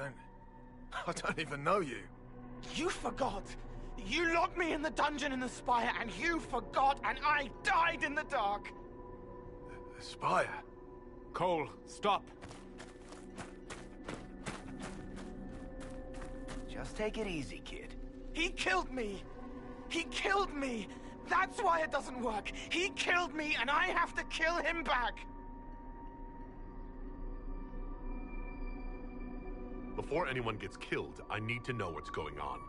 I don't even know you. You forgot! You locked me in the dungeon in the spire, and you forgot, and I died in the dark! The spire? Cole, stop! Just take it easy, kid. He killed me! He killed me! That's why it doesn't work! He killed me, and I have to kill him back! Before anyone gets killed, I need to know what's going on.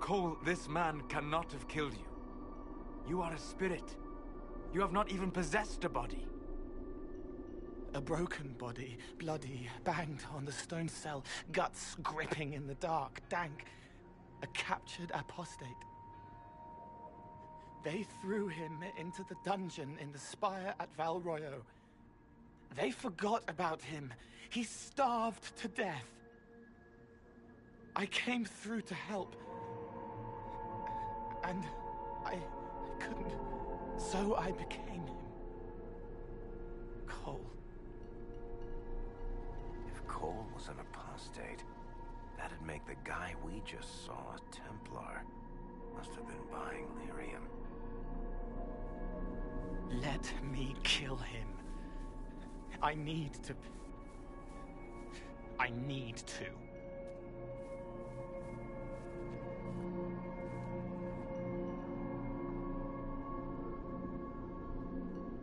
Cole, this man cannot have killed you. You are a spirit. You have not even possessed a body. A broken body, bloody, banged on the stone cell, guts gripping in the dark, dank. A captured apostate. They threw him into the dungeon in the spire at Val Royo. They forgot about him. He starved to death. I came through to help. And I couldn't. So I became him. Cole. If Cole was an apostate, that'd make the guy we just saw a Templar. Must have been buying lyrium. Let me kill him. I need to.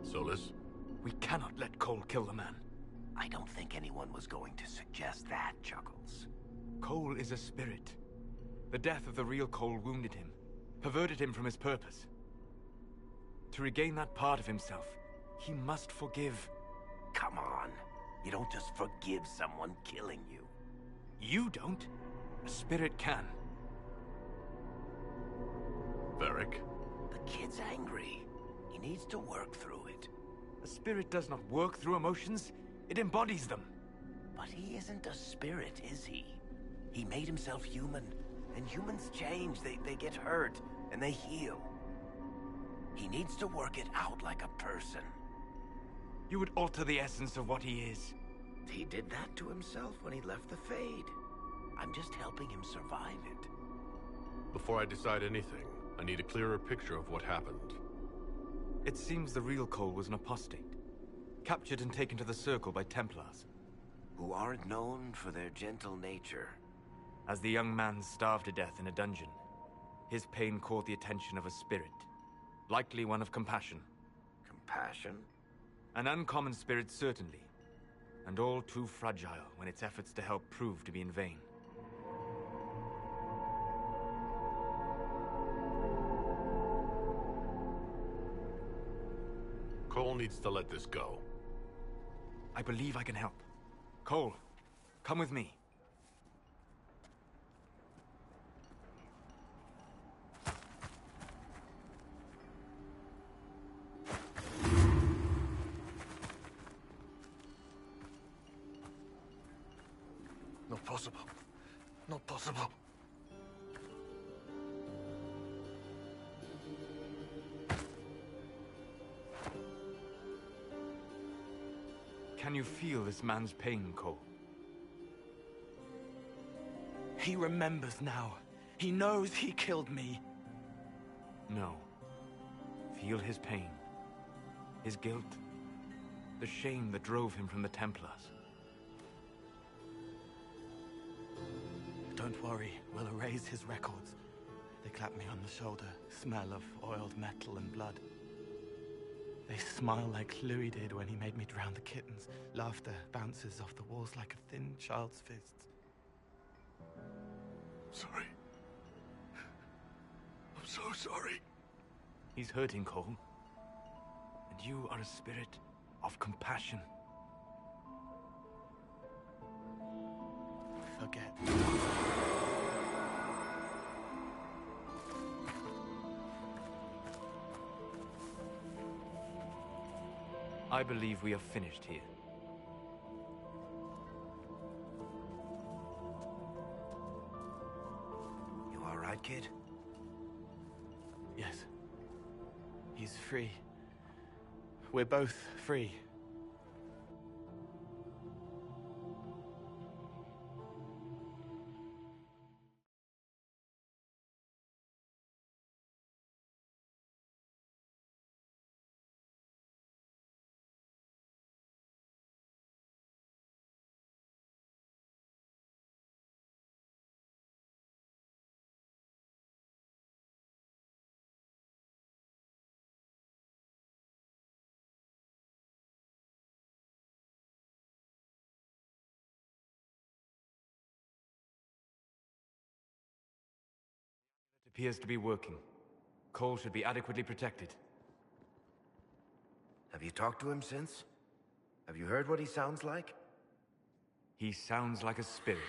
Solus? We cannot let Cole kill the man. I don't think anyone was going to suggest that, Chuckles. Cole is a spirit. The death of the real Cole wounded him, perverted him from his purpose. To regain that part of himself, he must forgive. Come on. You don't just forgive someone killing you. You don't. A spirit can. Varric? The kid's angry. He needs to work through it. A spirit does not work through emotions. It embodies them. But he isn't a spirit, is he? He made himself human. And humans change. They get hurt. And they heal. He needs to work it out like a person. You would alter the essence of what he is. He did that to himself when he left the Fade. I'm just helping him survive it. Before I decide anything, I need a clearer picture of what happened. It seems the real Cole was an apostate, captured and taken to the Circle by Templars. Who aren't known for their gentle nature. As the young man starved to death in a dungeon, his pain caught the attention of a spirit, likely one of compassion. Compassion? An uncommon spirit, certainly, and all too fragile when its efforts to help prove to be in vain. Cole needs to let this go. I believe I can help. Cole, come with me. Not possible. Not possible. Can you feel this man's pain, Cole? He remembers now. He knows he killed me. No. Feel his pain. His guilt. The shame that drove him from the Templars. Don't worry, we'll erase his records. They clap me on the shoulder, smell of oiled metal and blood. They smile like Louis did when he made me drown the kittens. Laughter bounces off the walls like a thin child's fists. Sorry. I'm so sorry. He's hurting, Cole. And you are a spirit of compassion. Forget. I believe we are finished here. You all right, kid? Yes. He's free. We're both free. Appears to be working. Cole should be adequately protected. Have you talked to him since? Have you heard what he sounds like? He sounds like a spirit.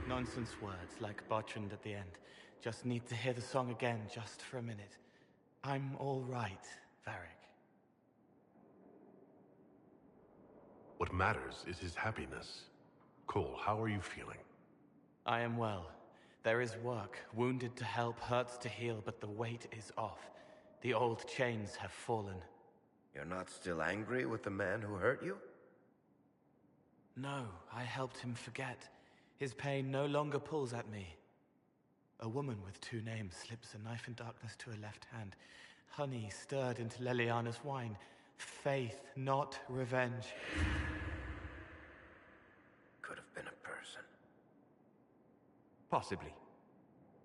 Nonsense words like Bertrand at the end. Just need to hear the song again just for a minute. I'm all right, Varric. What matters is his happiness. Cole, how are you feeling? I am well. There is work. Wounded to help, hurts to heal, but the weight is off. The old chains have fallen. You're not still angry with the man who hurt you? No, I helped him forget. His pain no longer pulls at me. A woman with two names slips a knife in darkness to her left hand. Honey stirred into Leliana's wine. Faith, not revenge. Could have been a person. Possibly.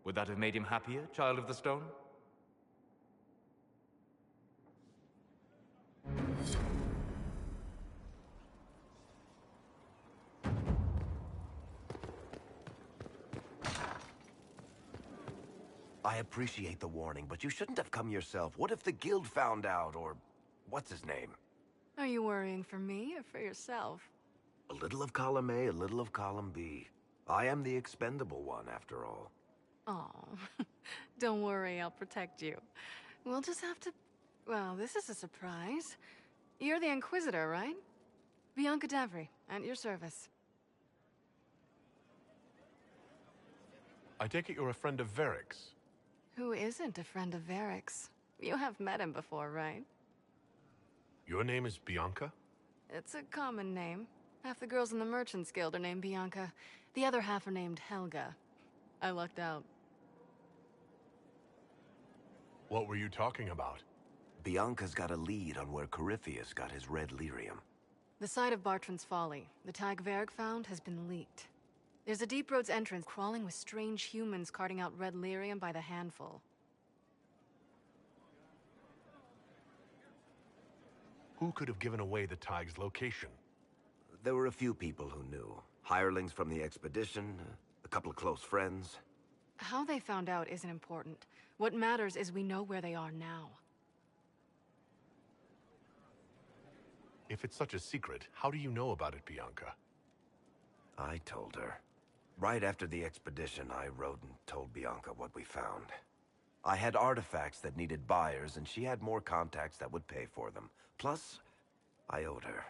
Would that have made him happier, Child of the Stone? I appreciate the warning, but you shouldn't have come yourself. What if the guild found out, or what's his name? Are you worrying for me or for yourself? A little of column A, a little of column B. I am the expendable one, after all. Oh, don't worry, I'll protect you. We'll just have to... Well, this is a surprise. You're the Inquisitor, right? Bianca Davry, at your service. I take it you're a friend of Varric's. Who isn't a friend of Varric's? You have met him before, right? Your name is Bianca? It's a common name. Half the girls in the Merchants Guild are named Bianca. The other half are named Helga. I lucked out. What were you talking about? Bianca's got a lead on where Corypheus got his red lyrium. The site of Bartrand's Folly, the tag Varric found, has been leaked. There's a Deep Roads entrance crawling with strange humans carting out red lyrium by the handful. Who could have given away the Tig's location? There were a few people who knew. Hirelings from the expedition, a couple of close friends. How they found out isn't important. What matters is we know where they are now. If it's such a secret, how do you know about it, Bianca? I told her. Right after the expedition, I wrote and told Bianca what we found. I had artifacts that needed buyers, and she had more contacts that would pay for them. Plus, I owed her.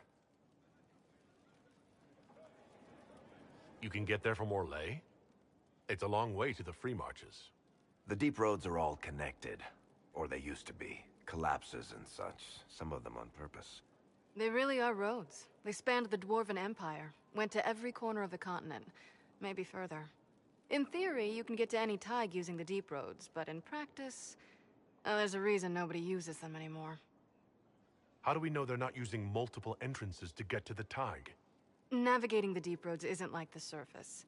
You can get there from Orlais? It's a long way to the Free Marches. The deep roads are all connected. Or they used to be. Collapses and such. Some of them on purpose. They really are roads. They spanned the Dwarven Empire, went to every corner of the continent, maybe further. In theory, you can get to any Tig using the deep roads, but in practice, there's a reason nobody uses them anymore. How do we know they're not using multiple entrances to get to the Tig? Navigating the deep roads isn't like the surface.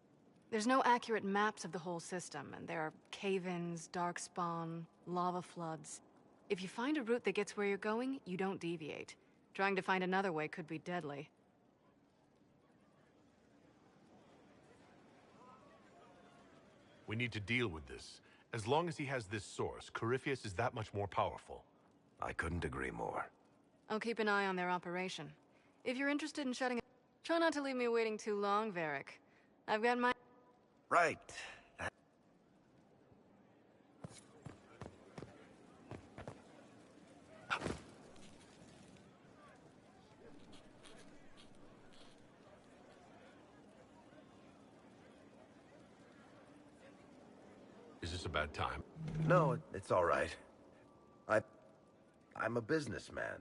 There's no accurate maps of the whole system, and there are cave-ins, darkspawn, lava floods. If you find a route that gets where you're going, you don't deviate. Trying to find another way could be deadly. We need to deal with this. As long as he has this source, Corypheus is that much more powerful. I couldn't agree more. I'll keep an eye on their operation. If you're interested in shutting it, try not to leave me waiting too long, Varric. I've got my... Right. Is this a bad time? No, it's all right. I'm a businessman.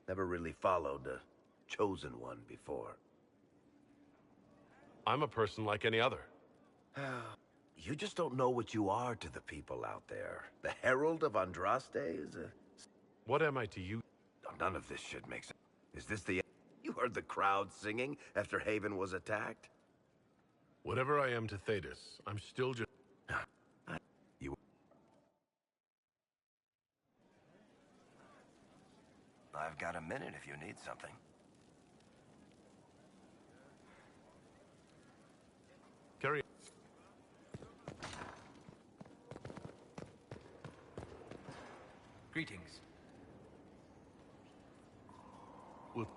Never really followed a chosen one before. I'm a person like any other. You just don't know what you are to the people out there. The Herald of Andraste is a... What am I to you? None of this shit makes sense. Is this the... You heard the crowd singing after Haven was attacked? Whatever I am to Thetis, I'm still just... You... I've got a minute if you need something. Carry... Greetings. Well,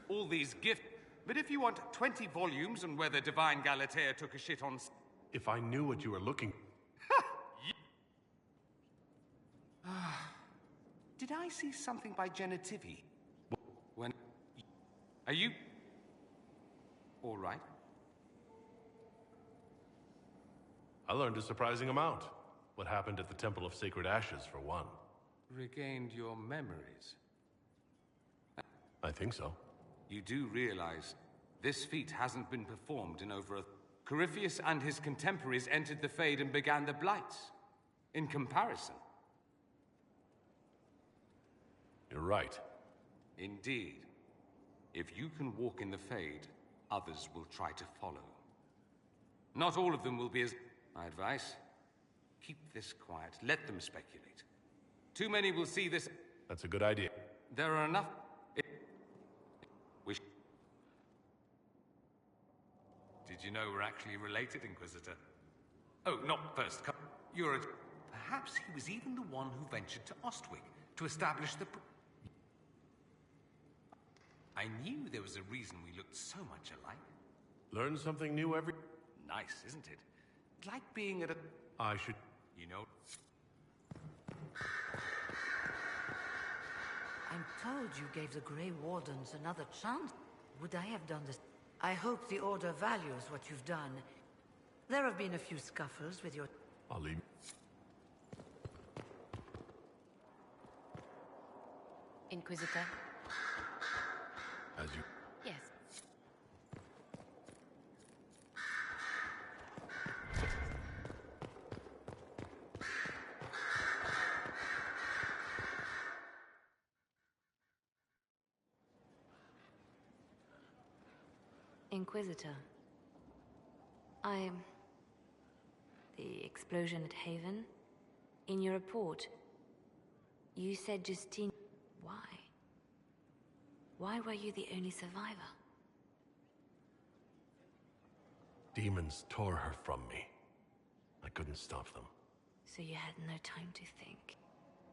All these gifts. But if you want 20 volumes on whether Divine Galatea took a shit on... if I knew what you were looking... Did I see something by Genitivi? When... Are you... all right? I learned a surprising amount. What happened at the Temple of Sacred Ashes, for one. Regained your memories? I think so. You do realize this feat hasn't been performed in over a... Corypheus and his contemporaries entered the Fade and began the Blights. In comparison. You're right. Indeed. If you can walk in the Fade, others will try to follow. Not all of them will be as... My advice? Keep this quiet. Let them speculate. Too many will see this... That's a good idea. There are enough... Did you know we're actually related, Inquisitor? Oh, not first. You're a... Perhaps he was even the one who ventured to Ostwick to establish the... I knew there was a reason we looked so much alike. Learn something new every... Nice, isn't it? It's like being at a... I should... You know... I'm told you gave the Grey Wardens another chance. Would I have done this? I hope the Order values what you've done. There have been a few scuffles with your... I'll leave. Inquisitor? As you... Yes. Inquisitor. The explosion at Haven. In your report, you said Justine... Why? Why were you the only survivor? Demons tore her from me. I couldn't stop them. So you had no time to think.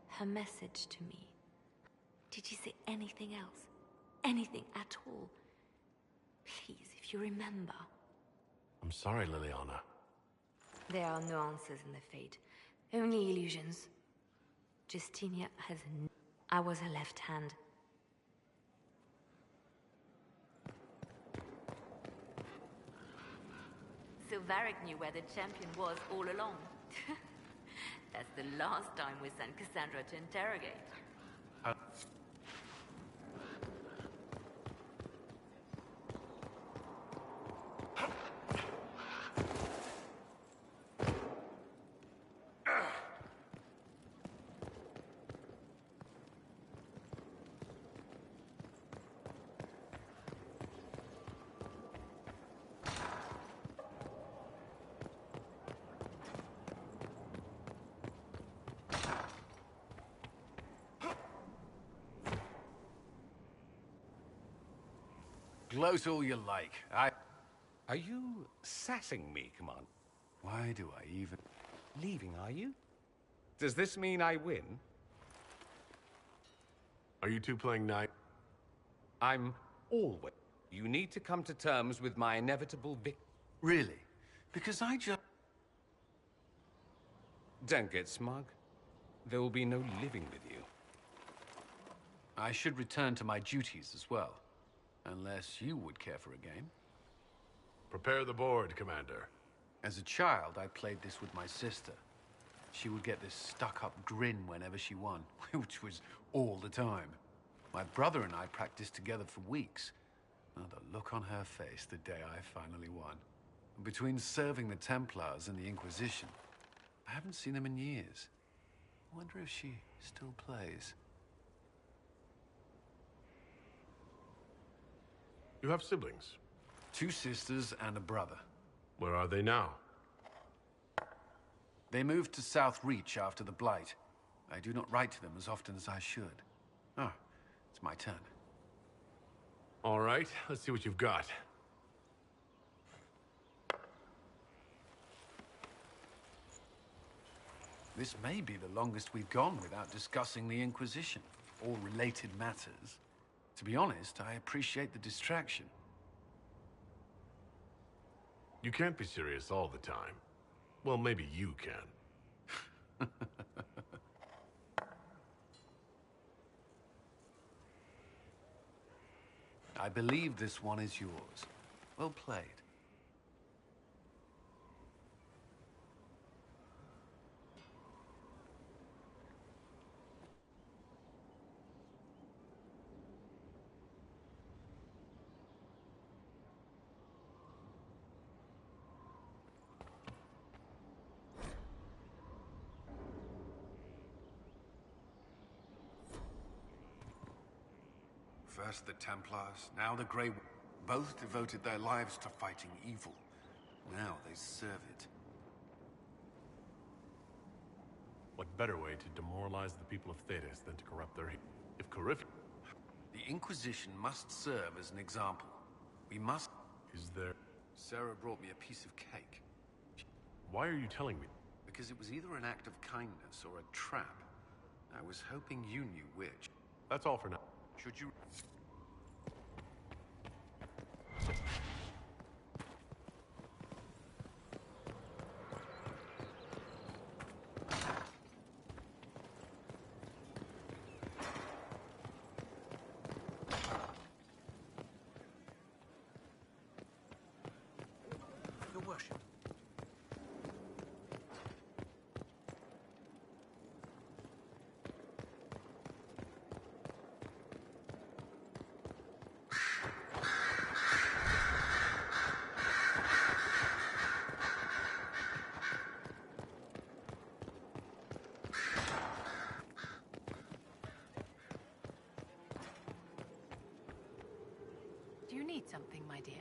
Her message to me. Did you say anything else? Anything at all? Please, if you remember. I'm sorry, Liliana. There are no answers in the Fate. Only illusions. Justinia has I was her left hand. Silvaric knew where the champion was all along. That's the last time we sent Cassandra to interrogate. Gloat all you like. Are you sassing me, Commander? Why do I even... Leaving, are you? Does this mean I win? Are you two playing night? I'm always... You need to come to terms with my inevitable Really? Because I just... Don't get smug. There will be no living with you. I should return to my duties as well. Unless you would care for a game. Prepare the board, Commander. As a child, I played this with my sister. She would get this stuck-up grin whenever she won, which was all the time. My brother and I practiced together for weeks. Oh, the look on her face the day I finally won. Between serving the Templars and the Inquisition, I haven't seen them in years. I wonder if she still plays. You have siblings. 2 sisters and a brother. Where are they now? They moved to South Reach after the Blight. I do not write to them as often as I should. Oh, it's my turn. All right, let's see what you've got. This may be the longest we've gone without discussing the Inquisition, or related matters. To be honest, I appreciate the distraction. You can't be serious all the time. Well, maybe you can. I believe this one is yours. Well played. First the Templars, now the Grey... Both devoted their lives to fighting evil. Now they serve it. What better way to demoralize the people of Thedas than to corrupt their... If Corypheus... The Inquisition must serve as an example. We must... Is there... Sarah brought me a piece of cake. Why are you telling me? Because it was either an act of kindness or a trap. I was hoping you knew which. That's all for now. Should you... Your worship. Do you need something, my dear?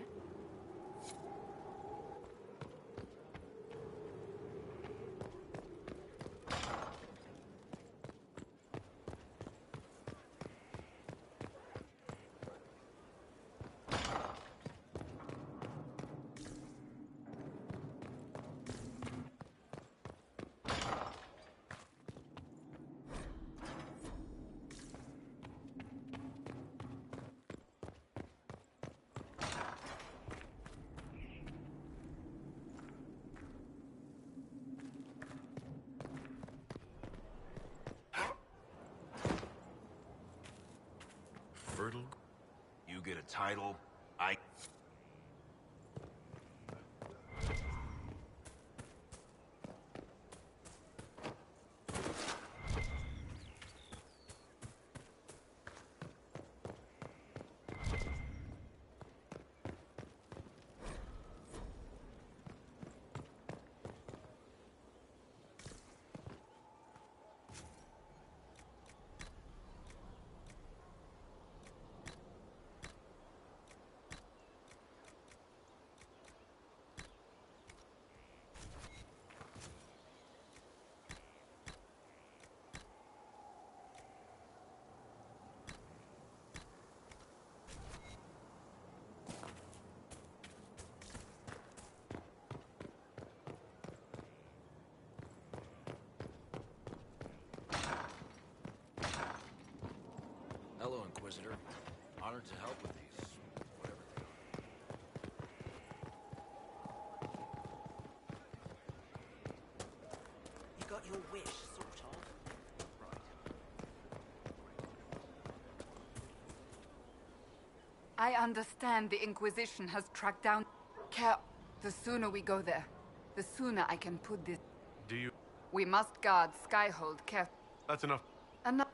Fertile? You get a title, I... Hello, Inquisitor. Honored to help with these, whatever they are. You got your wish, sort of. I understand the Inquisition has tracked down... The sooner we go there, the sooner I can put this... Do you... We must guard Skyhold carefully. That's enough. Enough.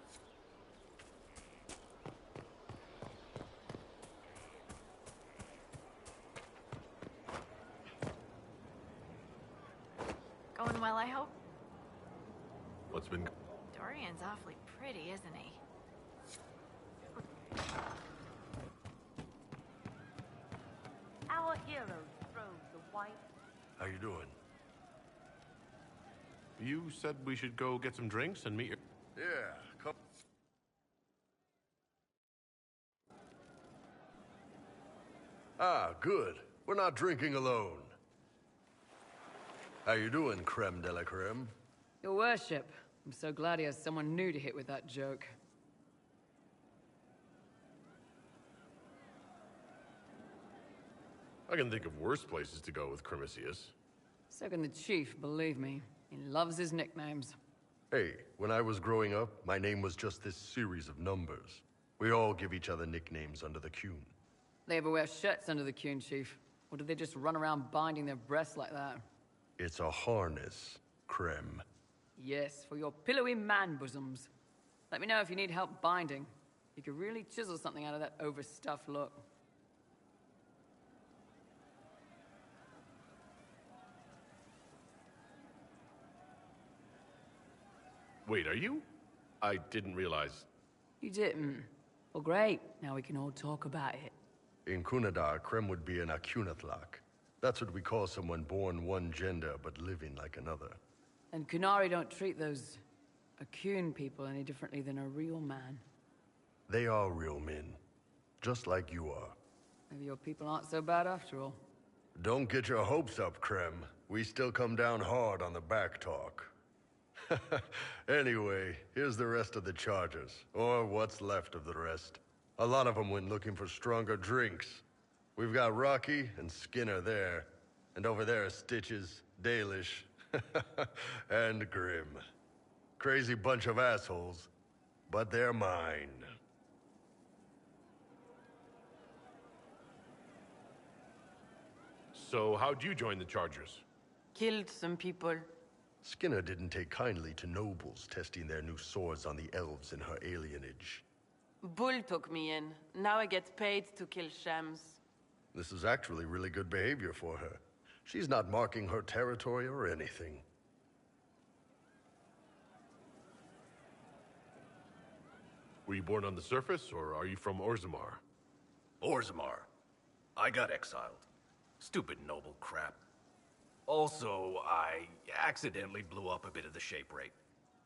Going well, I hope? What's been... Dorian's awfully pretty, isn't he? heroes throws the white. How you doing? You said we should go get some drinks and meet your... Yeah, come. Ah, good. We're not drinking alone. How you doing, creme de la creme? Your worship. I'm so glad he has someone new to hit with that joke. I can think of worse places to go with Crimicius. So can the chief, believe me. He loves his nicknames. Hey, when I was growing up, my name was just this series of numbers. We all give each other nicknames under the Qun. They ever wear shirts under the Qun, chief? Or do they just run around binding their breasts like that? It's a harness, creme. Yes, for your pillowy man bosoms. Let me know if you need help binding. You could really chisel something out of that overstuffed look. Wait, are you? I didn't realize. You didn't? Well, great. Now we can all talk about it. In Kunadar, creme would be an Akunatlak. That's what we call someone born one gender but living like another. And Kunari don't treat those Akun people any differently than a real man. They are real men, just like you are. Maybe your people aren't so bad after all. Don't get your hopes up, creme. We still come down hard on the back talk. Anyway, here's the rest of the chargers, or what's left of the rest. A lot of them went looking for stronger drinks. We've got Rocky and Skinner there, and over there are Stitches, Dalish, and Grim. Crazy bunch of assholes, but they're mine. So how'd you join the Chargers? Killed some people. Skinner didn't take kindly to nobles testing their new swords on the elves in her alienage. Bull took me in. Now I get paid to kill shams. This is actually really good behavior for her. She's not marking her territory or anything. Were you born on the surface, or are you from Orzammar? Orzammar. I got exiled. Stupid noble crap. Also, I accidentally blew up a bit of the shape rate.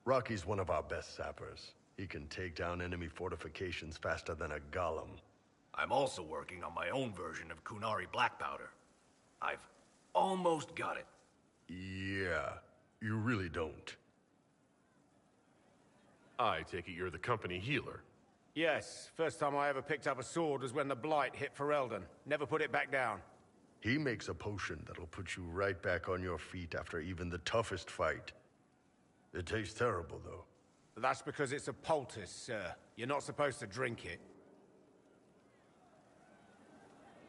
Rocky's one of our best sappers. He can take down enemy fortifications faster than a golem. I'm also working on my own version of Kunari black powder. I've almost got it. Yeah, you really don't. I take it you're the company healer. Yes, first time I ever picked up a sword was when the Blight hit Ferelden. Never put it back down. He makes a potion that'll put you right back on your feet after even the toughest fight. It tastes terrible, though. That's because it's a poultice, sir. You're not supposed to drink it.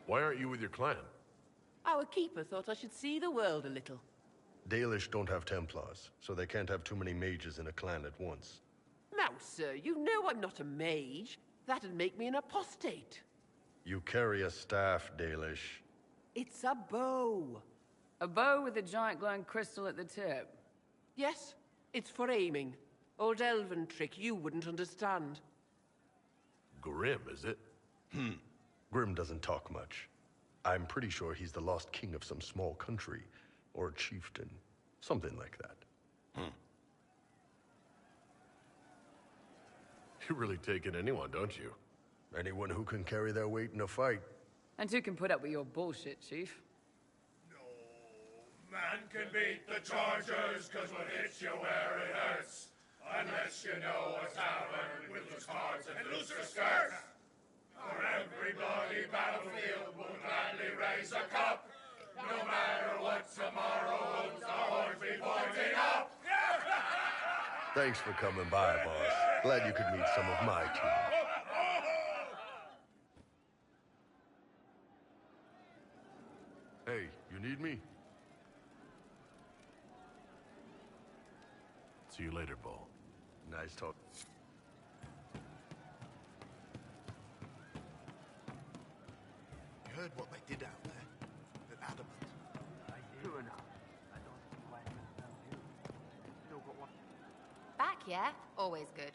Why aren't you with your clan? Our keeper thought I should see the world a little. Dalish don't have Templars, so they can't have too many mages in a clan at once. Now, sir, you know I'm not a mage. That'd make me an apostate. You carry a staff, Dalish. It's a bow. A bow with a giant glowing crystal at the tip. Yes, it's for aiming. Old elven trick you wouldn't understand. Grim, is it? Grim doesn't talk much. I'm pretty sure he's the lost king of some small country, or chieftain. Something like that. You really take in anyone, don't you? Anyone who can carry their weight in a fight. And who can put up with your bullshit, Chief? Man can beat the Chargers, cause we'll hit you where it hurts. Unless you know a tavern with loose cards and looser skirts. For every bloody battlefield will gladly raise a cup. No matter what tomorrow holds, the horns be pointing up. Thanks for coming by, boss. Glad you could meet some of my team. Hey, you need me? See you later, Bull. Nice talk. You heard what they did out there? At Adamant. True enough. I don't see why you still got one. Back, yeah? Always good.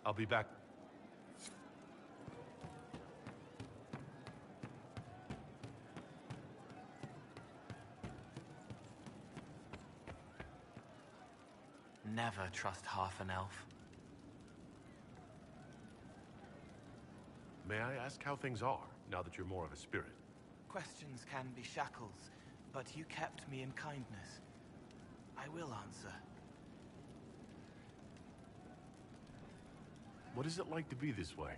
I'll be back. Never trust half an elf. May I ask how things are, now that you're more of a spirit? Questions can be shackles, but you kept me in kindness. I will answer. What is it like to be this way?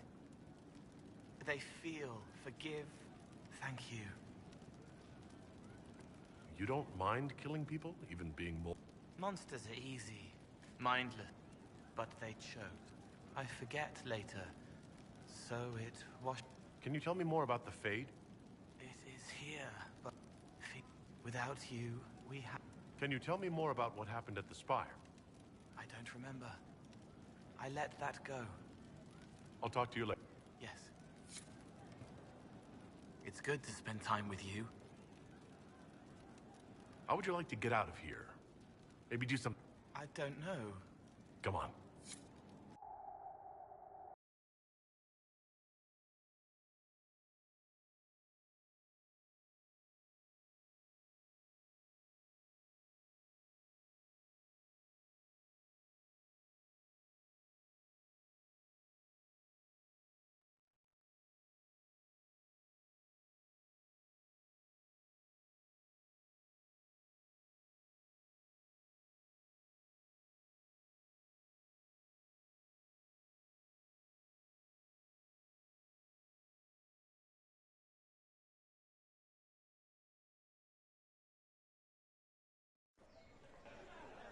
They feel, forgive, thank you. You don't mind killing people, even being more... Monsters are easy, mindless, but they chose. I forget later, so it was... Can you tell me more about the Fade? It is here, but without you, we have... Can you tell me more about what happened at the Spire? I don't remember. I let that go. I'll talk to you later. Yes. It's good to spend time with you. How would you like to get out of here? Maybe do some... I don't know. Come on.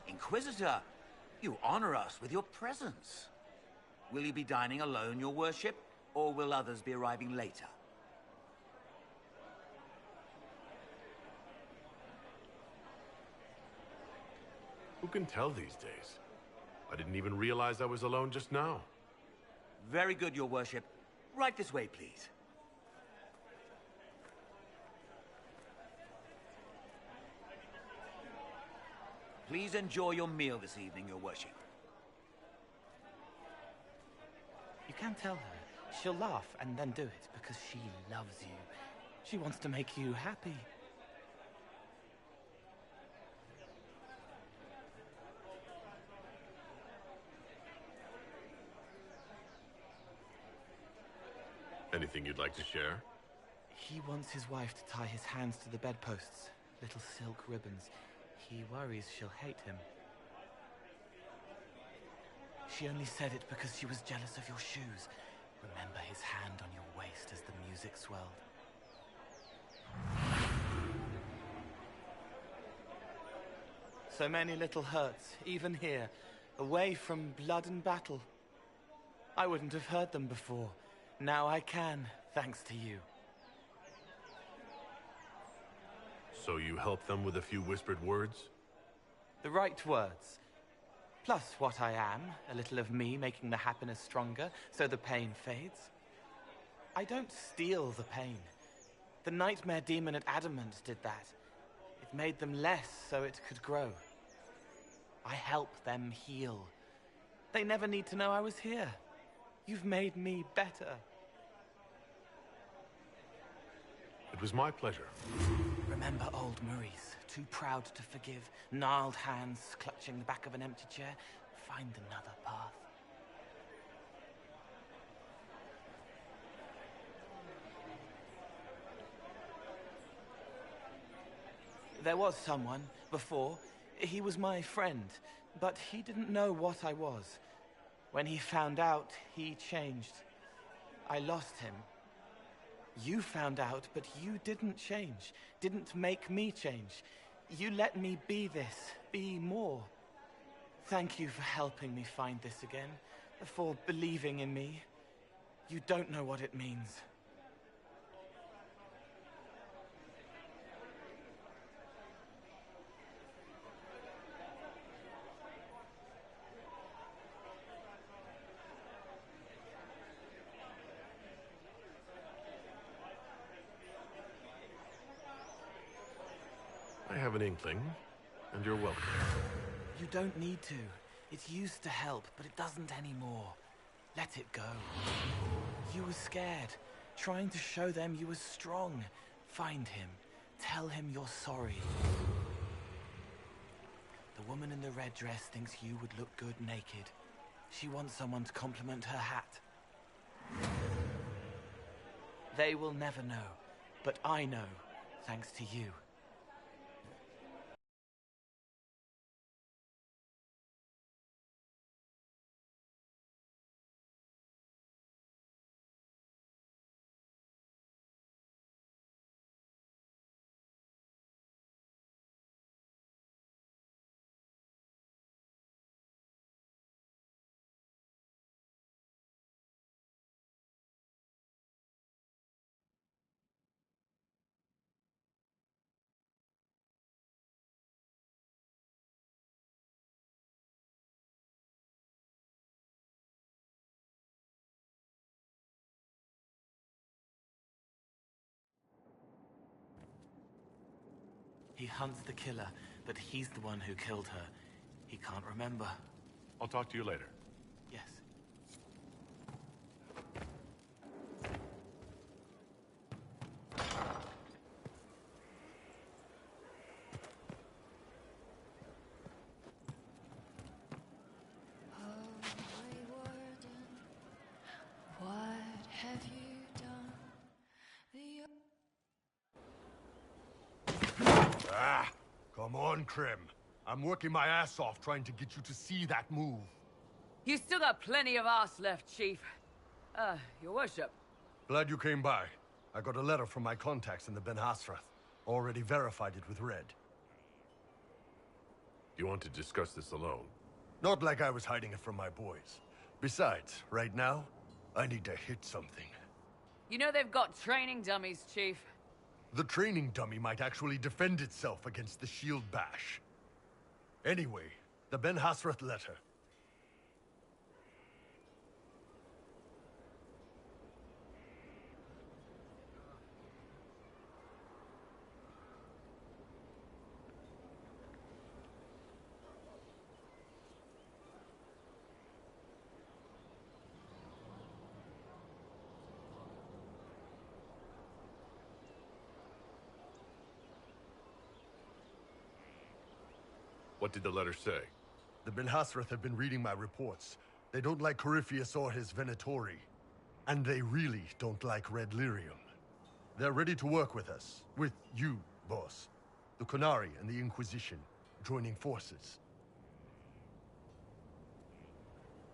Inquisitor, you honor us with your presence. Will you be dining alone, your worship, or will others be arriving later? Who can tell these days? I didn't even realize I was alone just now. Very good, your worship. Right this way, please. Please enjoy your meal this evening, your worship. You can tell her. She'll laugh and then do it because she loves you. She wants to make you happy. Anything you'd like to share? He wants his wife to tie his hands to the bedposts, little silk ribbons. He worries she'll hate him. She only said it because she was jealous of your shoes. Remember his hand on your waist as the music swelled. So many little hurts, even here, away from blood and battle. I wouldn't have heard them before. Now I can, thanks to you. So you help them with a few whispered words? The right words. Plus what I am, a little of me making the happiness stronger, so the pain fades. I don't steal the pain. The nightmare demon at Adamant did that. It made them less so it could grow. I help them heal. They never need to know I was here. You've made me better. It was my pleasure. Remember old Maurice, too proud to forgive, gnarled hands clutching the back of an empty chair? Find another path. There was someone, before. He was my friend, but he didn't know what I was. When he found out, he changed. I lost him. You found out, but you didn't change. Didn't make me change. You let me be this, be more. Thank you for helping me find this again, for believing in me. You don't know what it means. I have an inkling, and you're welcome. You don't need to. It used to help, but it doesn't anymore. Let it go. You were scared, trying to show them you were strong. Find him. Tell him you're sorry. The woman in the red dress thinks you would look good naked. She wants someone to compliment her hat. They will never know, but I know, thanks to you. He hunts the killer, but he's the one who killed her. He can't remember. I'll talk to you later. Yes. What have you done? Come on, Krim. I'm working my ass off trying to get you to see that move. You still got plenty of arse left, Chief. Your worship. Glad you came by. I got a letter from my contacts in the Ben Hasrath. Already verified it with Red. You want to discuss this alone? Not like I was hiding it from my boys. Besides, right now, I need to hit something. You know they've got training dummies, Chief. The training dummy might actually defend itself against the shield bash. Anyway, the Ben Hasrath letter. What did the letter say? The Ben Hasrath have been reading my reports. They don't like Corypheus or his Venatori. And they really don't like Red Lyrium. They're ready to work with us. With you, boss. The Qunari and the Inquisition, joining forces.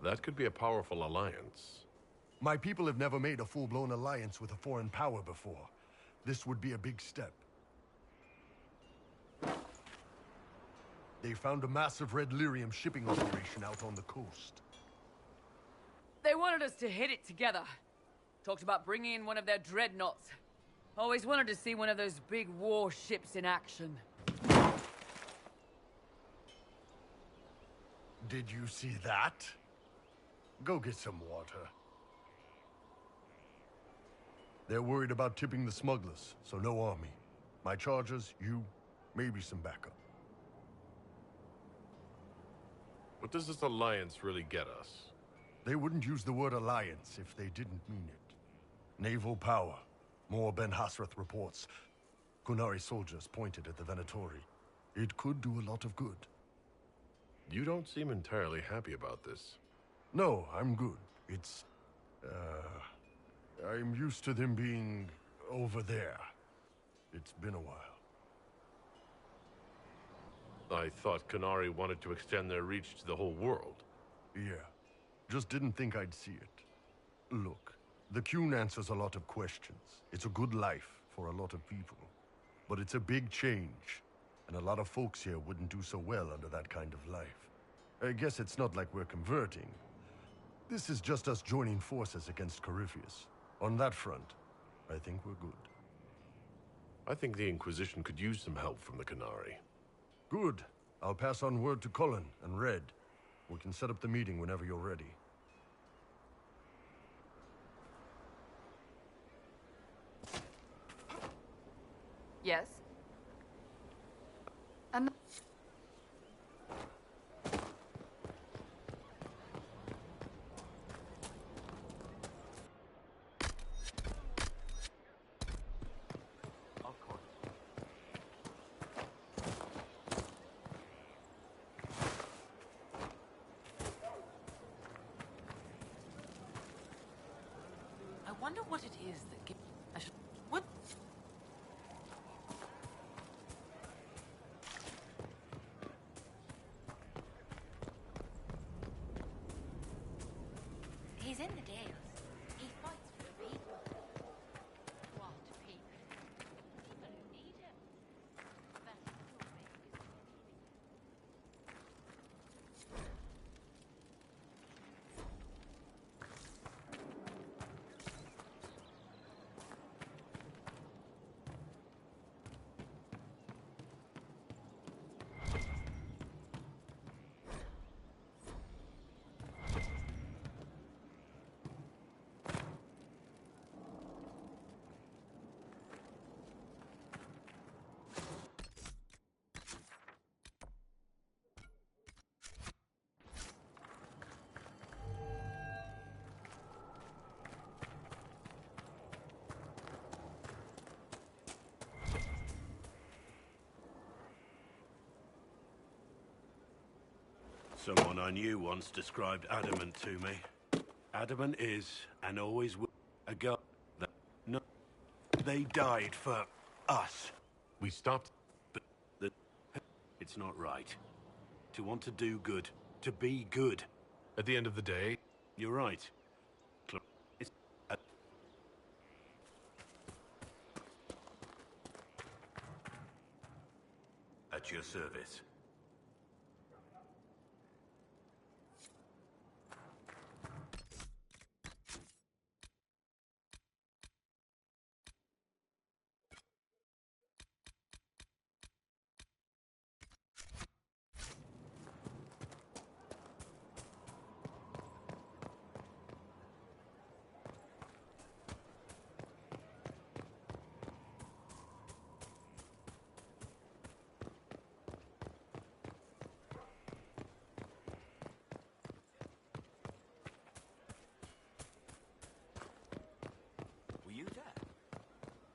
That could be a powerful alliance. My people have never made a full-blown alliance with a foreign power before. This would be a big step. They found a massive Red Lyrium shipping operation out on the coast. They wanted us to hit it together. Talked about bringing in one of their dreadnoughts. Always wanted to see one of those big warships in action. Did you see that? Go get some water. They're worried about tipping the smugglers, so no army. My chargers, you, maybe some backup. What does this alliance really get us? They wouldn't use the word alliance if they didn't mean it. Naval power. More Ben Hasrath reports. Qunari soldiers pointed at the Venatori. It could do a lot of good. You don't seem entirely happy about this. No, I'm good. It's... I'm used to them being over there. It's been a while. I thought Qunari wanted to extend their reach to the whole world. Yeah. Just didn't think I'd see it. Look, the Qun answers a lot of questions. It's a good life for a lot of people. But it's a big change. And a lot of folks here wouldn't do so well under that kind of life. I guess it's not like we're converting. This is just us joining forces against Corypheus. On that front, I think we're good. I think the Inquisition could use some help from the Qunari. Good. I'll pass on word to Cullen and Red. We can set up the meeting whenever you're ready. Yes? And... wonder what it is that gives... What? He's in the Dales. He fights for the people. What people? People who need him. But he will make his own Someone I knew once described adamant to me. Adamant is, and always will, a god that... No, they died for us. We stopped... But it's not right. To want to do good. To be good. At the end of the day... You're right. It's... At your service. Were you there?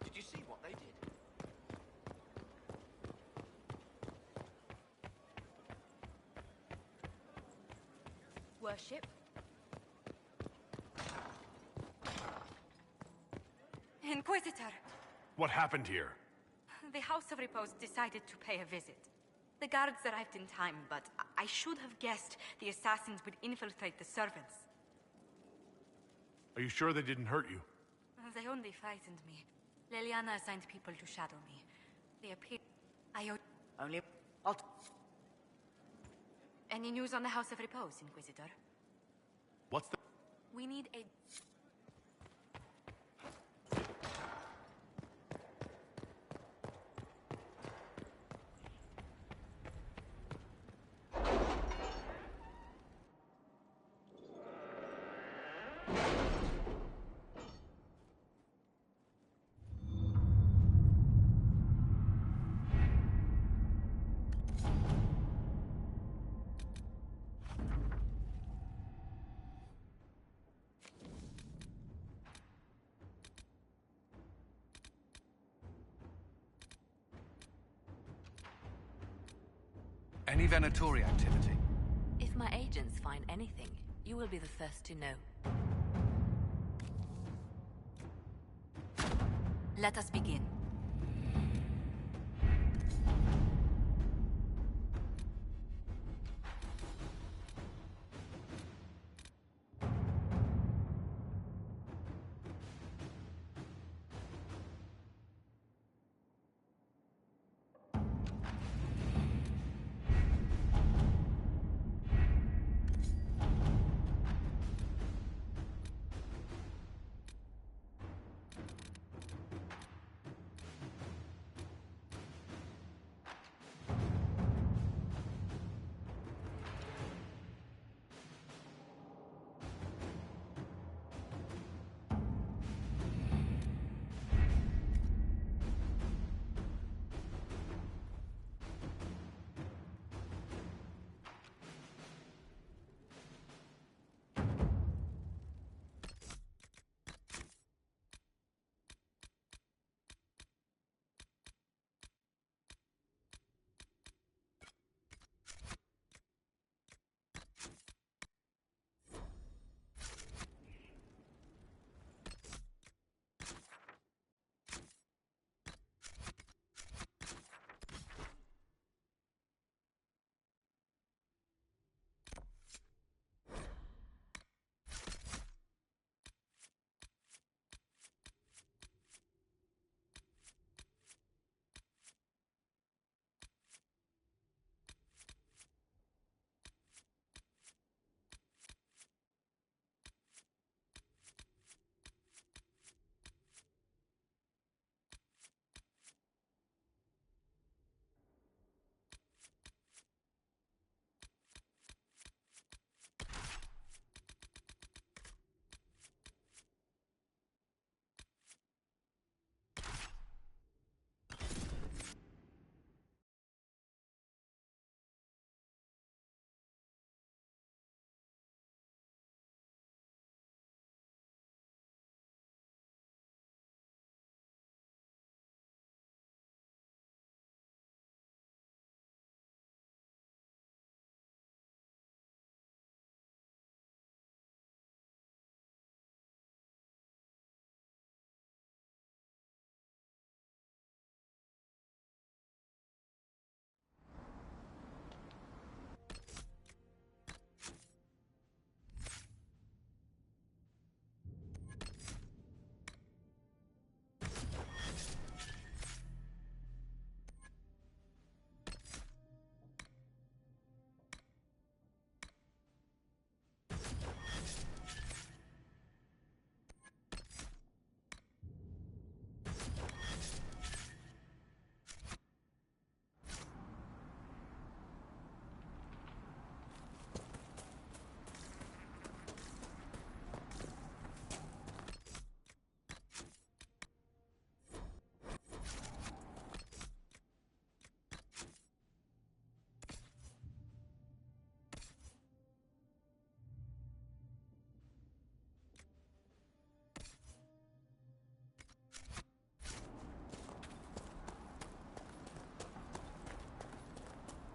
Did you see what they did? worship. Inquisitor! What happened here? The House of Repose decided to pay a visit. The guards arrived in time, but I should have guessed the assassins would infiltrate the servants. Are you sure they didn't hurt you? They only frightened me. Leliana assigned people to shadow me. They appear... Only... Any news on the House of Repose, Inquisitor? What's the... We need a... Any Venatori activity? If my agents find anything, you will be the first to know. Let us begin.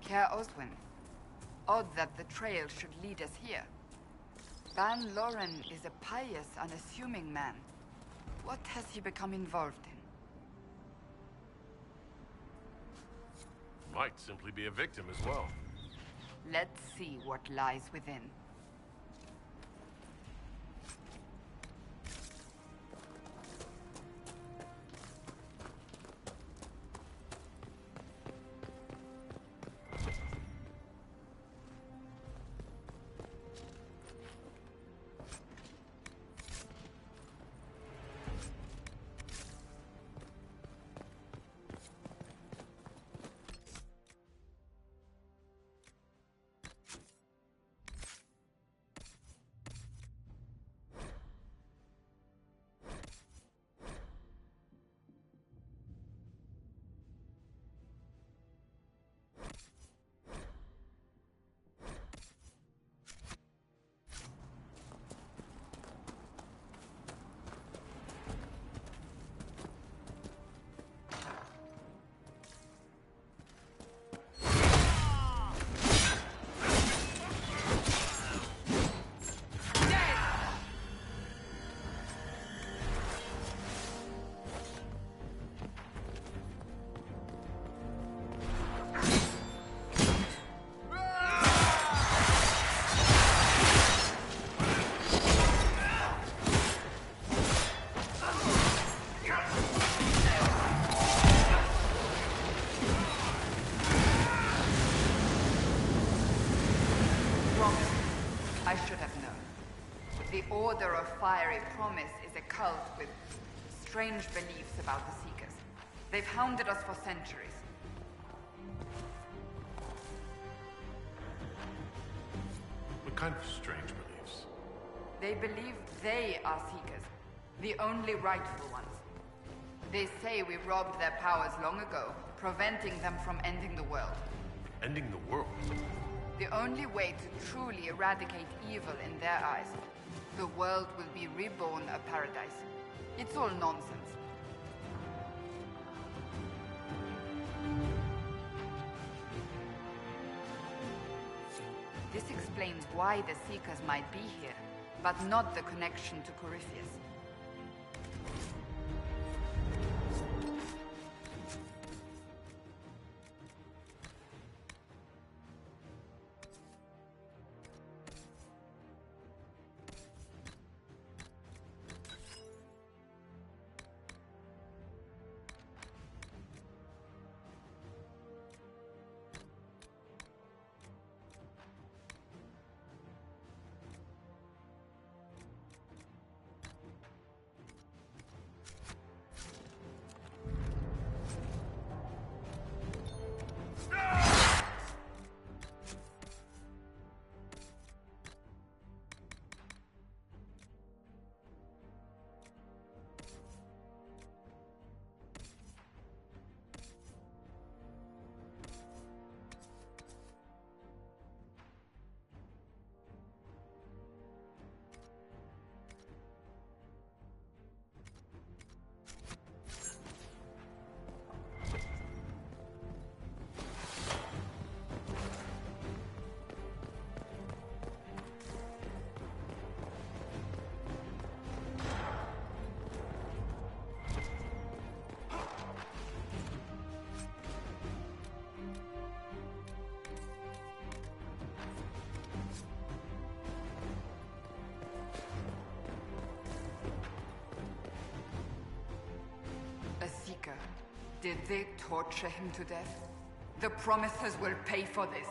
Care Oswin. Odd that the trail should lead us here. Ban Loren is a pious, unassuming man. What has he become involved in? Might simply be a victim as well. Let's see what lies within. Order of Fiery Promise is a cult with strange beliefs about the Seekers. They've hounded us for centuries. What kind of strange beliefs? They believe they are Seekers, the only rightful ones. They say we robbed their powers long ago, preventing them from ending the world. Ending the world? The only way to truly eradicate evil in their eyes. The world will be reborn a paradise. It's all nonsense. This explains why the Seekers might be here, but not the connection to Corypheus. Did they torture him to death? The Promisers will pay for this.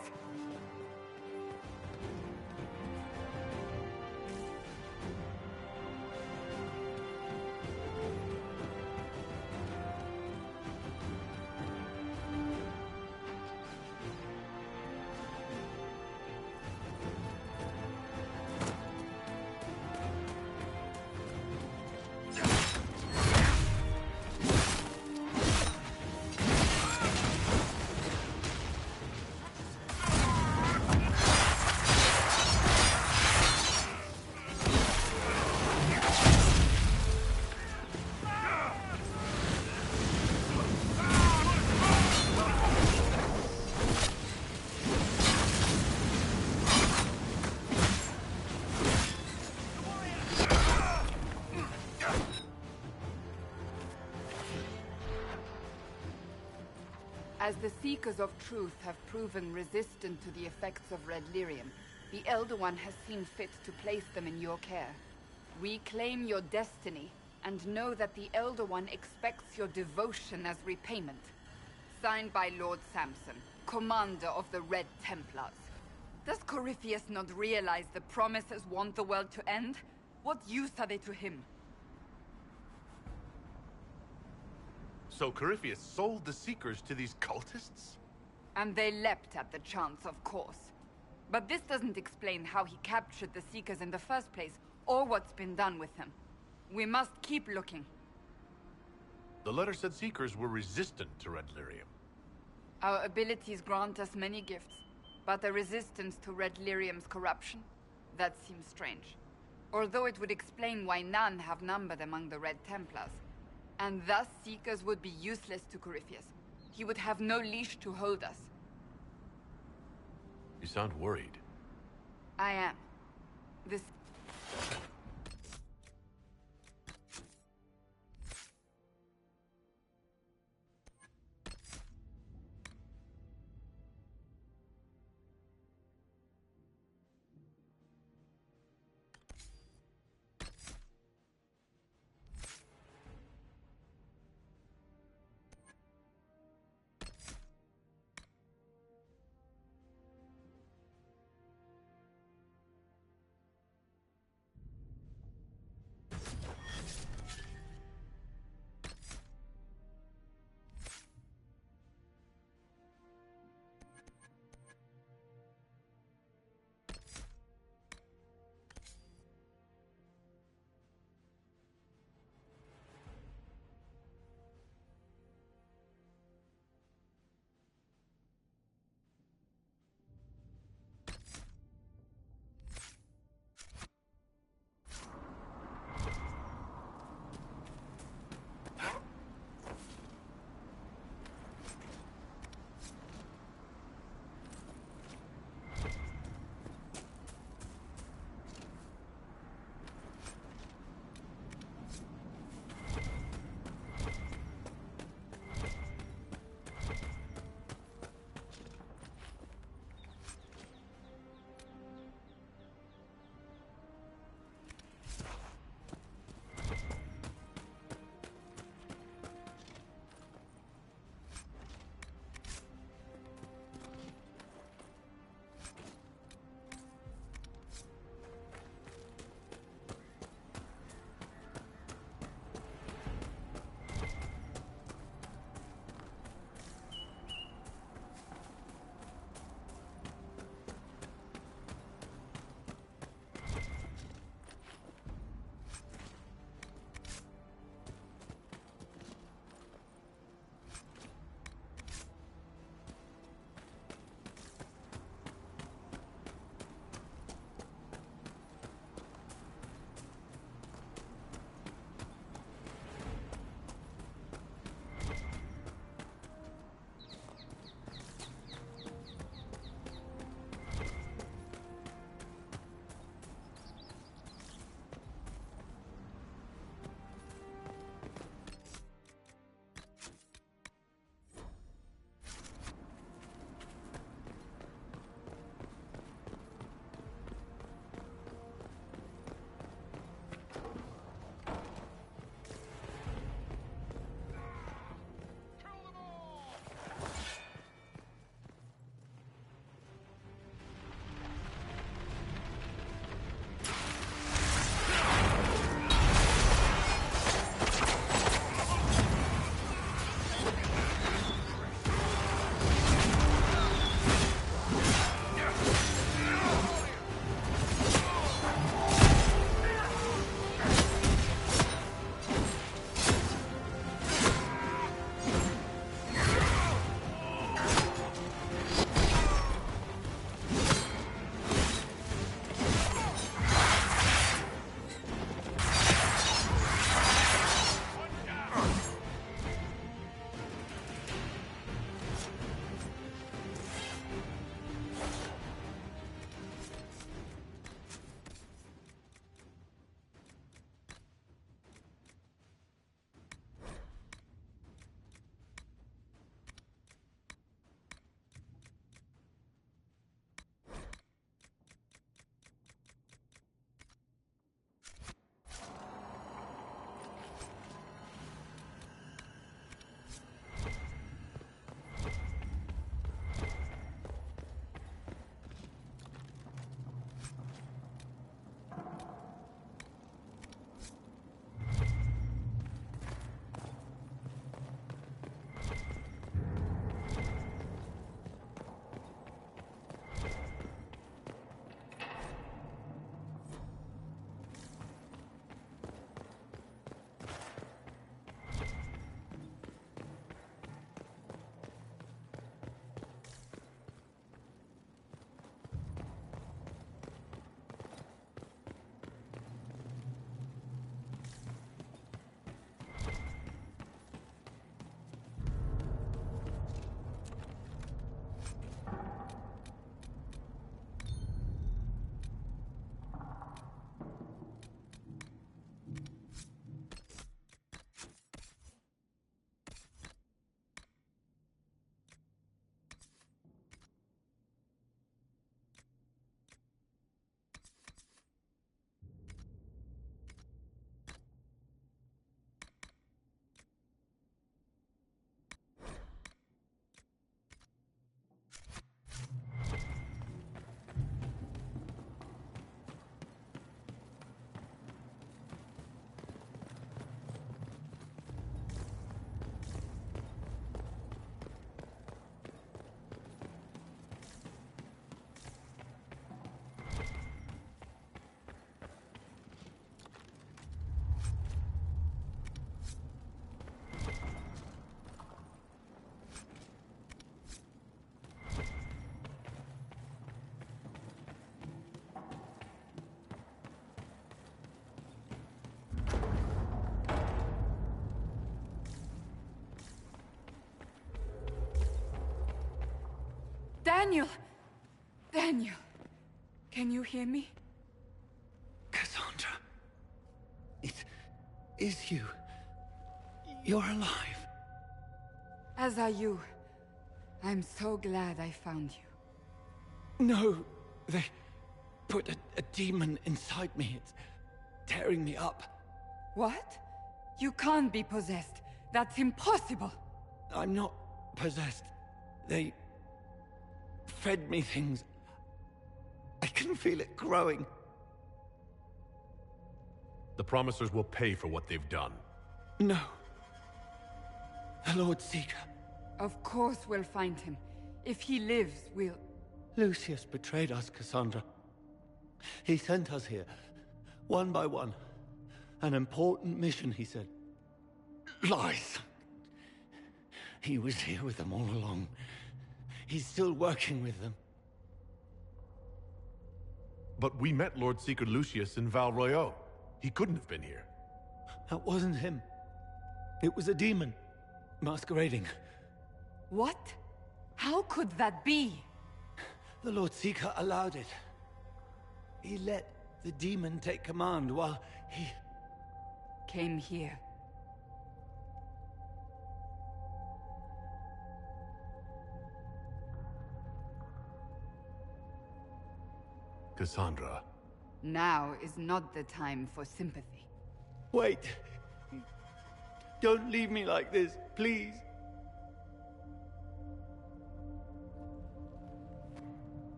As the Seekers of Truth have proven resistant to the effects of Red Lyrium, the Elder One has seen fit to place them in your care. Reclaim your destiny, and know that the Elder One expects your devotion as repayment. Signed by Lord Samson, Commander of the Red Templars. Does Corypheus not realize the promises want the world to end? What use are they to him? So Corypheus sold the Seekers to these cultists? And they leapt at the chance, of course. But this doesn't explain how he captured the Seekers in the first place, or what's been done with them. We must keep looking. The letter said Seekers were resistant to Red Lyrium. Our abilities grant us many gifts, but a resistance to Red Lyrium's corruption? That seems strange. Although it would explain why none have numbered among the Red Templars. And thus Seekers would be useless to Corypheus. He would have no leash to hold us. You sound worried. I am. This... Daniel! Daniel! Can you hear me? Cassandra. It is you. You're alive. As are you. I'm so glad I found you. No, they put a demon inside me. It's tearing me up. What? You can't be possessed. That's impossible. I'm not possessed. They fed me things. I can feel it growing. The Promisers will pay for what they've done. No. The Lord Seeker. Of course we'll find him. If he lives, we'll... Lucius betrayed us, Cassandra. He sent us here, one by one. An important mission, he said. Lies. He was here with them all along. He's still working with them. But we met Lord Seeker Lucius in Val Royeaux. He couldn't have been here. That wasn't him. It was a demon, masquerading. What? How could that be? The Lord Seeker allowed it. He let the demon take command while he... came here. Cassandra. Now is not the time for sympathy. Wait. Don't leave me like this, please.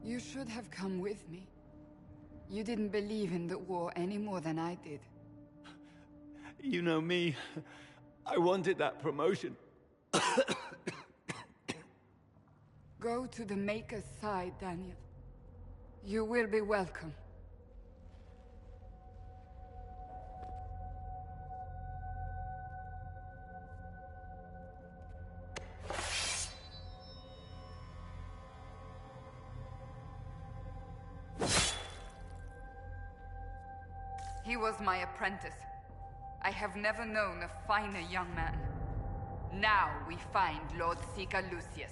You should have come with me. You didn't believe in the war any more than I did. You know me. I wanted that promotion. Go to the Maker's side, Daniel. You will be welcome. He was my apprentice. I have never known a finer young man. Now we find Lord Seeker Lucius.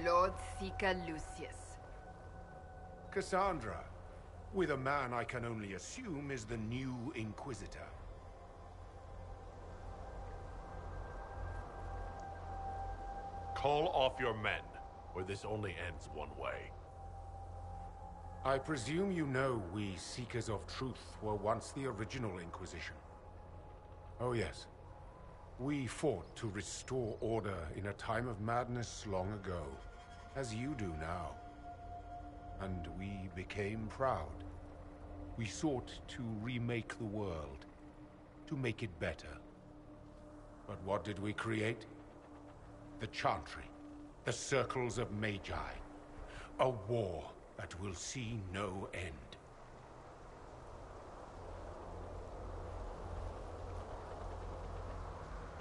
Lord Seeker Lucius. Cassandra, with a man I can only assume is the new Inquisitor. Call off your men, or this only ends one way. I presume you know we Seekers of Truth were once the original Inquisition. Oh yes. We fought to restore order in a time of madness long ago, as you do now. And we became proud. We sought to remake the world, to make it better. But what did we create? The Chantry, the Circles of Magi. A war that will see no end.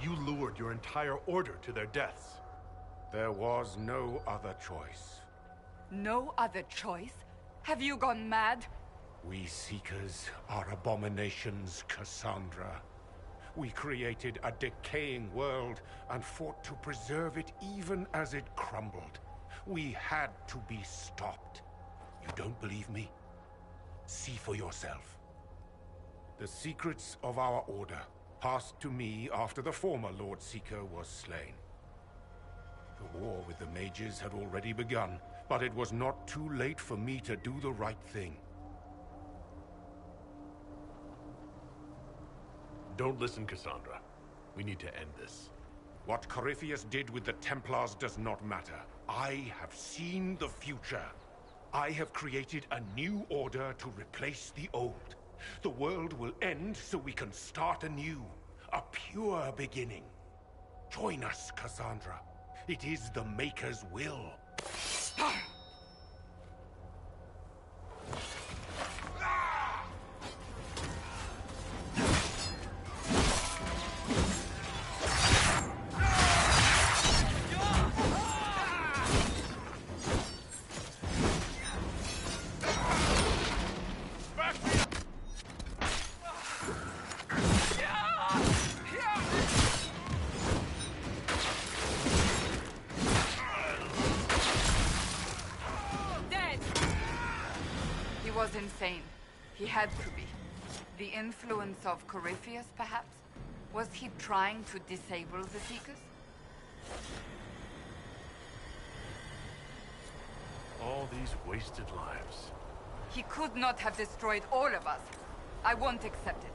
You lured your entire order to their deaths. There was no other choice. No other choice? Have you gone mad? We Seekers are abominations, Cassandra. We created a decaying world and fought to preserve it even as it crumbled. We had to be stopped. You don't believe me? See for yourself. The secrets of our order passed to me after the former Lord Seeker was slain. The war with the mages had already begun, but it was not too late for me to do the right thing. Don't listen, Cassandra. We need to end this. What Corypheus did with the Templars does not matter. I have seen the future. I have created a new order to replace the old. The world will end so we can start anew. A pure beginning. Join us, Cassandra. It is the Maker's will. He was insane. He had to be. The influence of Corypheus, perhaps? Was he trying to disable the Seekers? All these wasted lives. He could not have destroyed all of us. I won't accept it.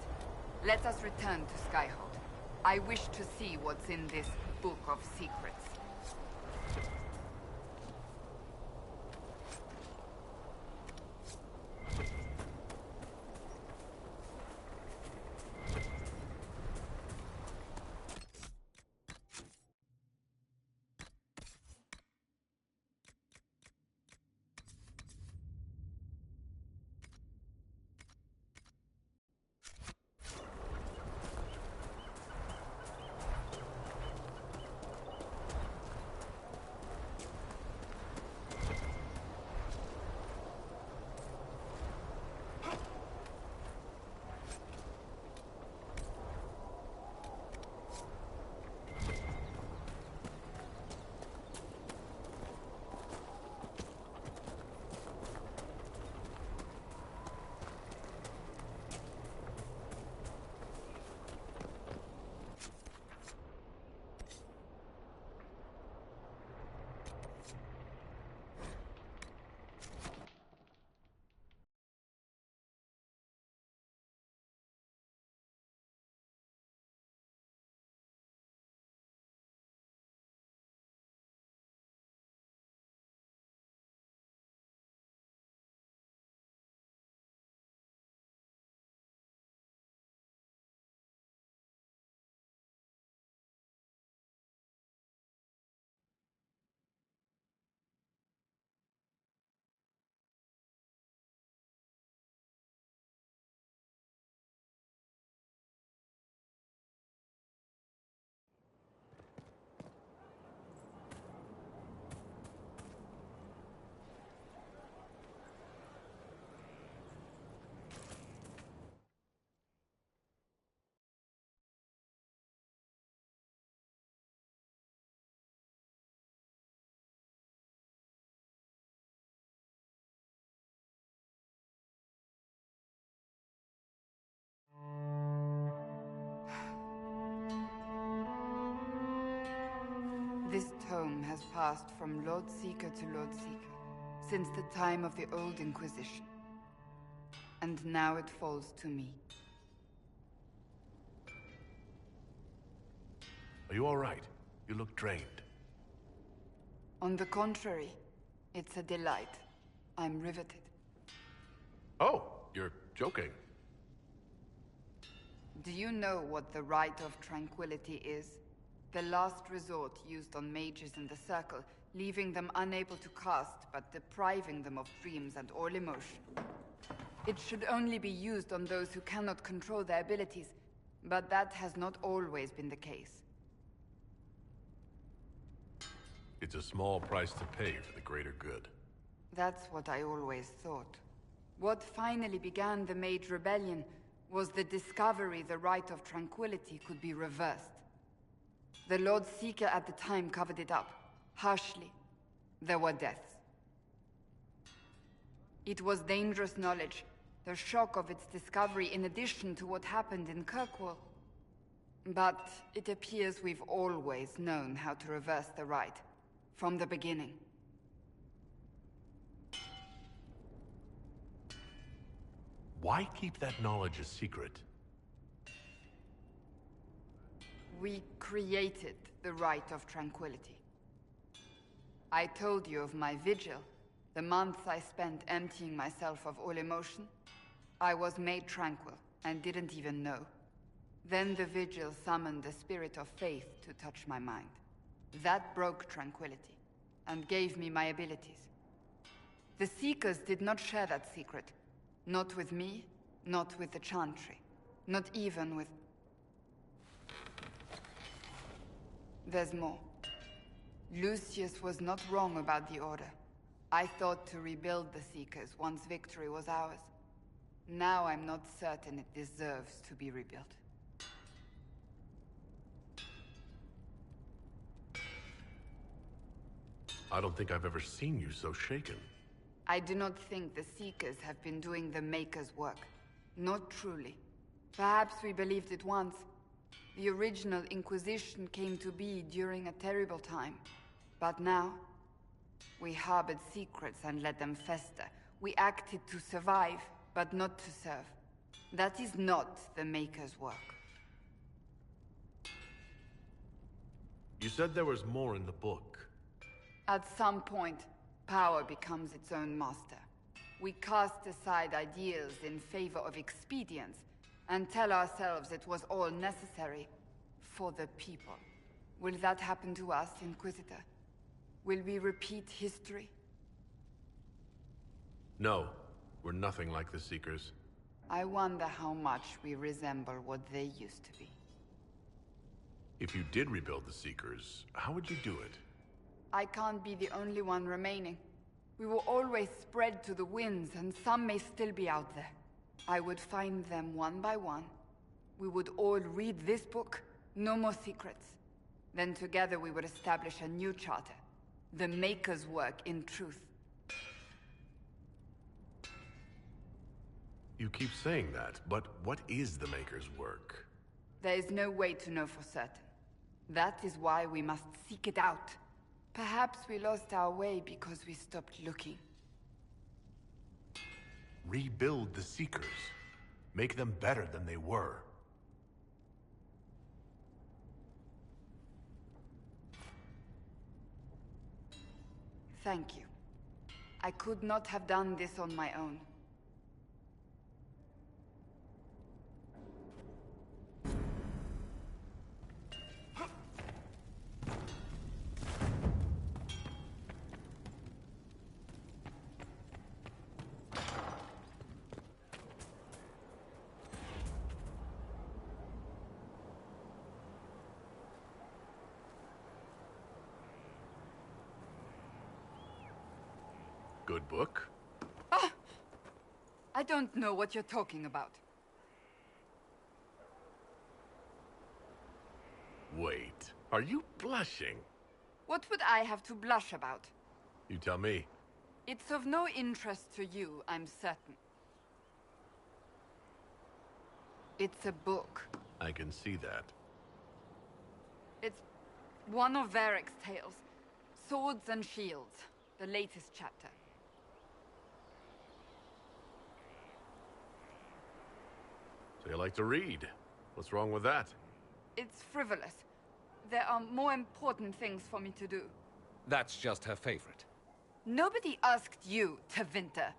Let us return to Skyhold. I wish to see what's in this book of secrets. This tome has passed from Lord Seeker to Lord Seeker since the time of the old Inquisition. And now it falls to me. Are you all right? You look drained. On the contrary, it's a delight. I'm riveted. Oh, you're joking. Do you know what the Rite of Tranquility is? The last resort used on mages in the Circle, leaving them unable to cast, but depriving them of dreams and all emotion. It should only be used on those who cannot control their abilities, but that has not always been the case. It's a small price to pay for the greater good. That's what I always thought. What finally began the Mage Rebellion was the discovery the Rite of Tranquility could be reversed. The Lord Seeker at the time covered it up, harshly. There were deaths. It was dangerous knowledge, the shock of its discovery in addition to what happened in Kirkwall. But it appears we've always known how to reverse the Rite, from the beginning. Why keep that knowledge a secret? We created the Rite of Tranquility. I told you of my vigil, the months I spent emptying myself of all emotion. I was made tranquil, and didn't even know. Then the vigil summoned the spirit of faith to touch my mind. That broke tranquility, and gave me my abilities. The Seekers did not share that secret. Not with me, not with the Chantry, not even with... There's more. Lucius was not wrong about the Order. I thought to rebuild the Seekers once victory was ours. Now I'm not certain it deserves to be rebuilt. I don't think I've ever seen you so shaken. I do not think the Seekers have been doing the Maker's work. Not truly. Perhaps we believed it once. The original Inquisition came to be during a terrible time. But now, we harbored secrets and let them fester. We acted to survive, but not to serve. That is not the Maker's work. You said there was more in the book. At some point, power becomes its own master. We cast aside ideals in favor of expedience, and tell ourselves it was all necessary for the people. Will that happen to us, Inquisitor? Will we repeat history? No, we're nothing like the Seekers. I wonder how much we resemble what they used to be. If you did rebuild the Seekers, how would you do it? I can't be the only one remaining. We will always spread to the winds, and some may still be out there. I would find them one by one. We would all read this book, no more secrets. Then together we would establish a new charter. The Maker's work in truth. You keep saying that, but what is the Maker's work? There is no way to know for certain. That is why we must seek it out. Perhaps we lost our way because we stopped looking. Rebuild the Seekers. Make them better than they were. Thank you. I could not have done this on my own. Good book? Ah! I don't know what you're talking about. Wait, are you blushing? What would I have to blush about? You tell me. It's of no interest to you, I'm certain. It's a book. I can see that. It's one of Varric's tales. Swords and Shields, the latest chapter. So you like to read. What's wrong with that? It's frivolous. There are more important things for me to do. That's just her favorite. Nobody asked you to Winter.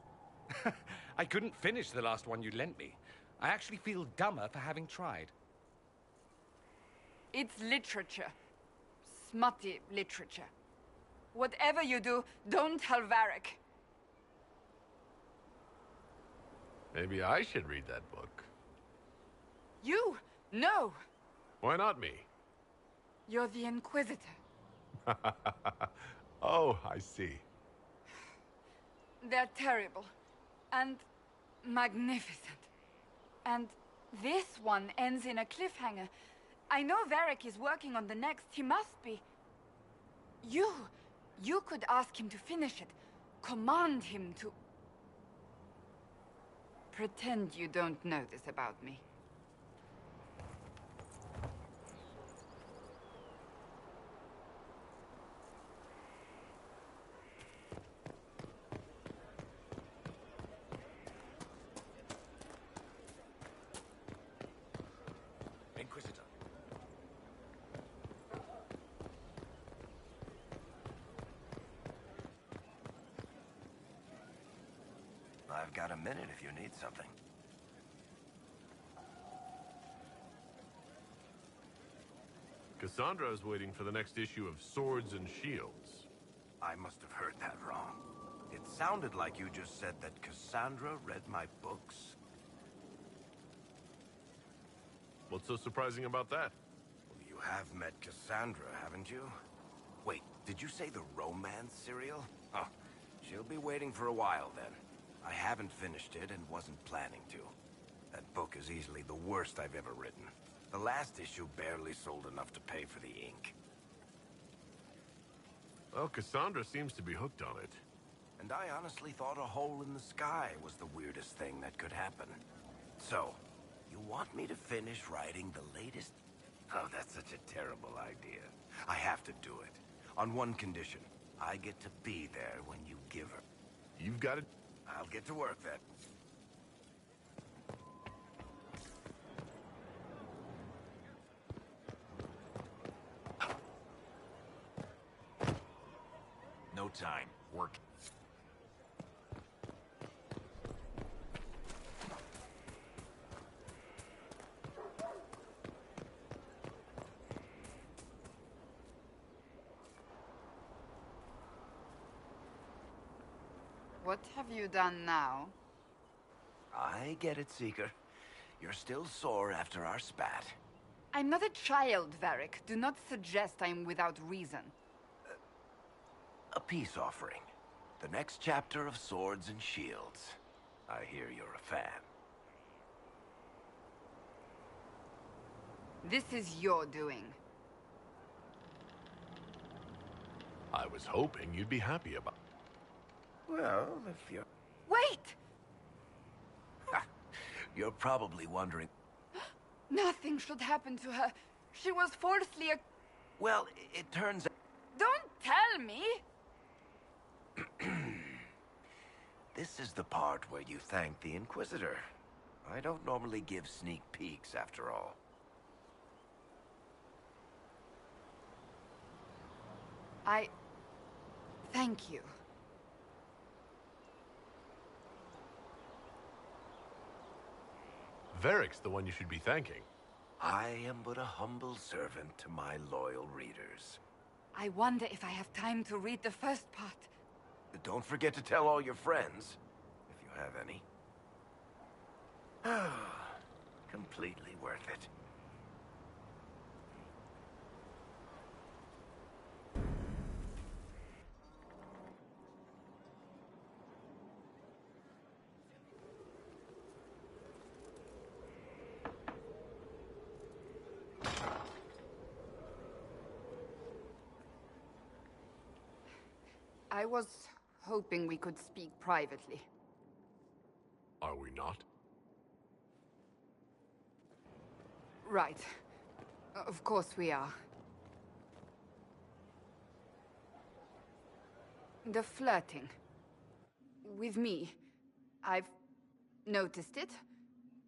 I couldn't finish the last one you lent me. I actually feel dumber for having tried. It's literature. Smutty literature. Whatever you do, don't tell Varric. Maybe I should read that book. You? No! Why not me? You're the Inquisitor. Oh, I see. They're terrible. And magnificent. And this one ends in a cliffhanger. I know Varric is working on the next. He must be. You could ask him to finish it. Command him to... Pretend you don't know this about me. Inquisitor. I've got a minute if you need something. Cassandra is waiting for the next issue of Swords and Shields. I must have heard that wrong. It sounded like you just said that Cassandra read my books. What's so surprising about that? Well, you have met Cassandra, haven't you? Wait, did you say the romance serial? Huh. She'll be waiting for a while then. I haven't finished it and wasn't planning to. That book is easily the worst I've ever written. The last issue barely sold enough to pay for the ink. Well, Cassandra seems to be hooked on it. And I honestly thought a hole in the sky was the weirdest thing that could happen. So, you want me to finish writing the latest? Oh, that's such a terrible idea. I have to do it. On one condition. I get to be there when you give her. You've got it. I'll get to work then. No time. Work. What have you done now? I get it, Seeker. You're still sore after our spat. I'm not a child, Varric. Do not suggest I'm without reason. A peace offering. The next chapter of Swords and Shields. I hear you're a fan. This is your doing. I was hoping you'd be happy about. Well, if you're... Wait! You're probably wondering... Nothing should happen to her. She was falsely... Well, it turns out... Don't tell me! This is the part where you thank the Inquisitor. I don't normally give sneak peeks, after all. Thank you. Varric's the one you should be thanking. I am but a humble servant to my loyal readers. I wonder if I have time to read the first part. Don't forget to tell all your friends, if you have any. Completely worth it. I was hoping we could speak privately. Are we not? Right. Of course we are. The flirting. With me. I've noticed it.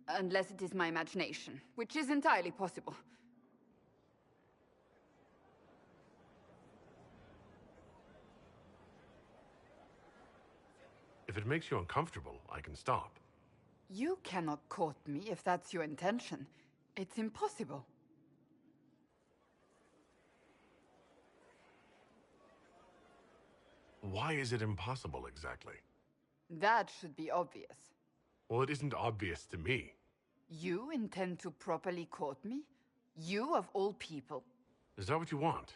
Unless it is my imagination, which is entirely possible. If it makes you uncomfortable, I can stop. You cannot court me if that's your intention. It's impossible. Why is it impossible, exactly? That should be obvious. Well, it isn't obvious to me. You intend to properly court me? You of all people? Is that what you want?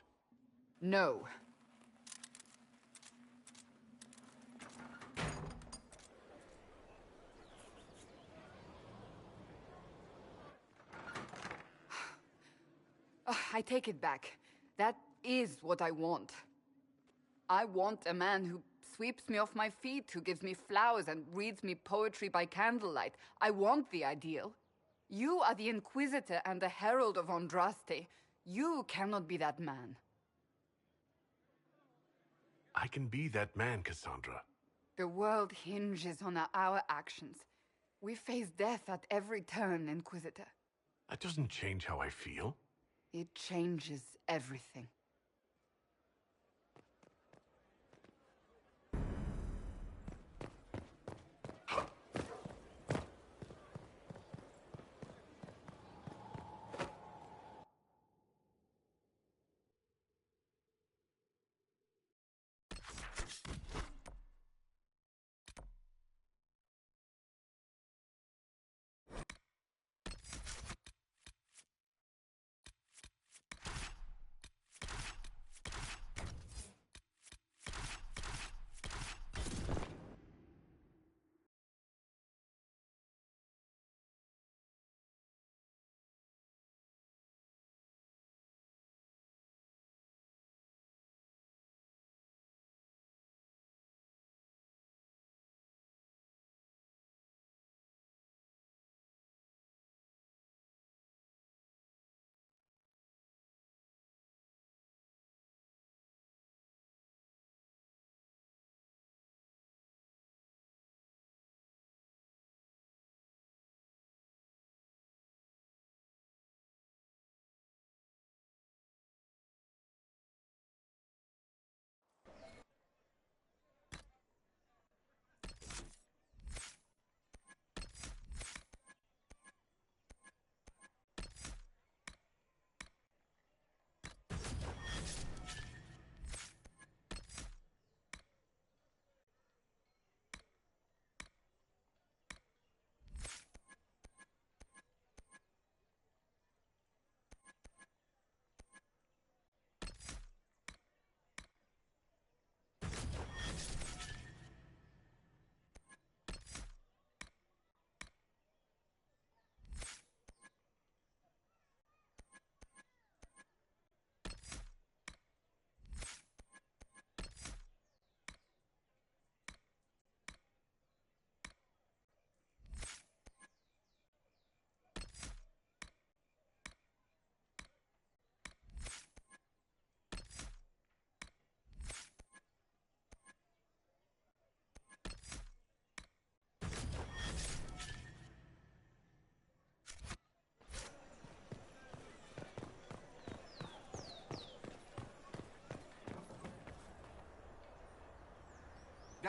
No. I take it back. That is what I want. I want a man who sweeps me off my feet, who gives me flowers and reads me poetry by candlelight. I want the ideal. You are the Inquisitor and the Herald of Andraste. You cannot be that man. I can be that man, Cassandra. The world hinges on our actions. We face death at every turn, Inquisitor. That doesn't change how I feel. It changes everything.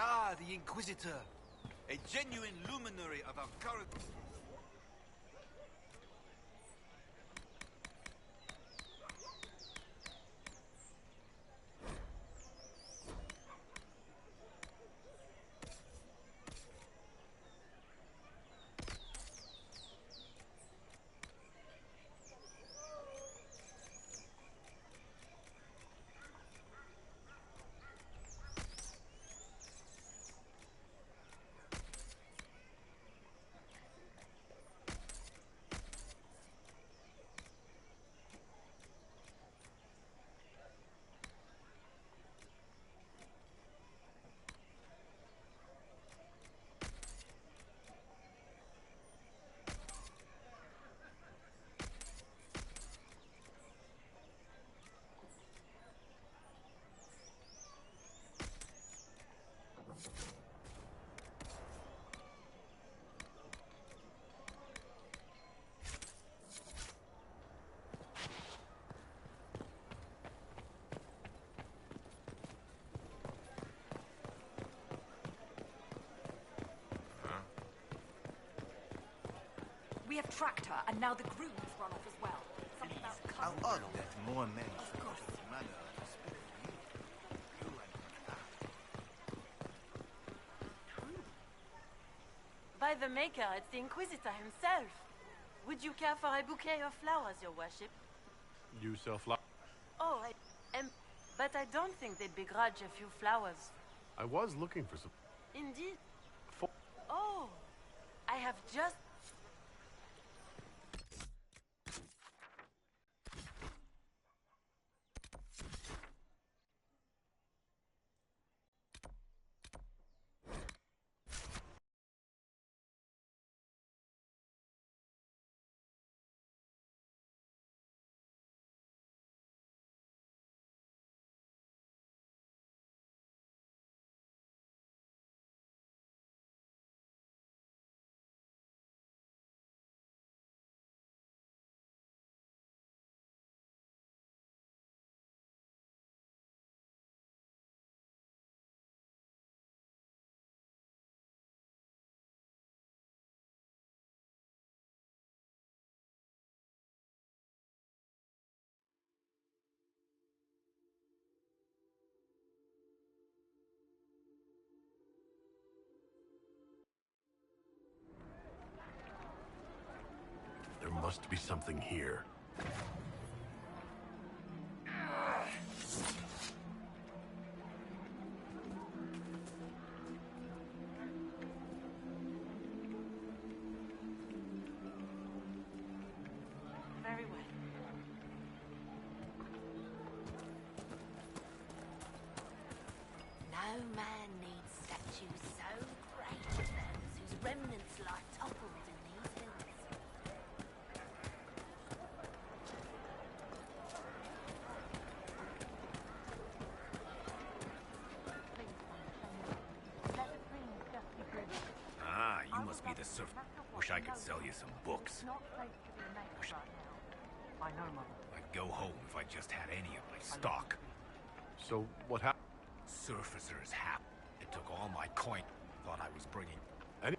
Ah, the Inquisitor. A genuine luminary of our current... We have tracked her, and now the groom's run off as well. Something about How odd that more men Of course. manner to speak of you. You and By the Maker, it's the Inquisitor himself. Would you care for a bouquet of flowers, your worship? You sell flowers? Oh, I am... But I don't think they'd begrudge a few flowers. I was looking for some... Indeed. Oh, I have just... must be something here. Very well. No man needs statues so great as those whose remnants lie toppled in these hills. Ah, you must be the surf. Wish I could sell you some books. I know, Mother. I'd go home if I just had any of my stock. So, what happened? Surfacers hap. It took all my coin. Thought I was bringing... Any...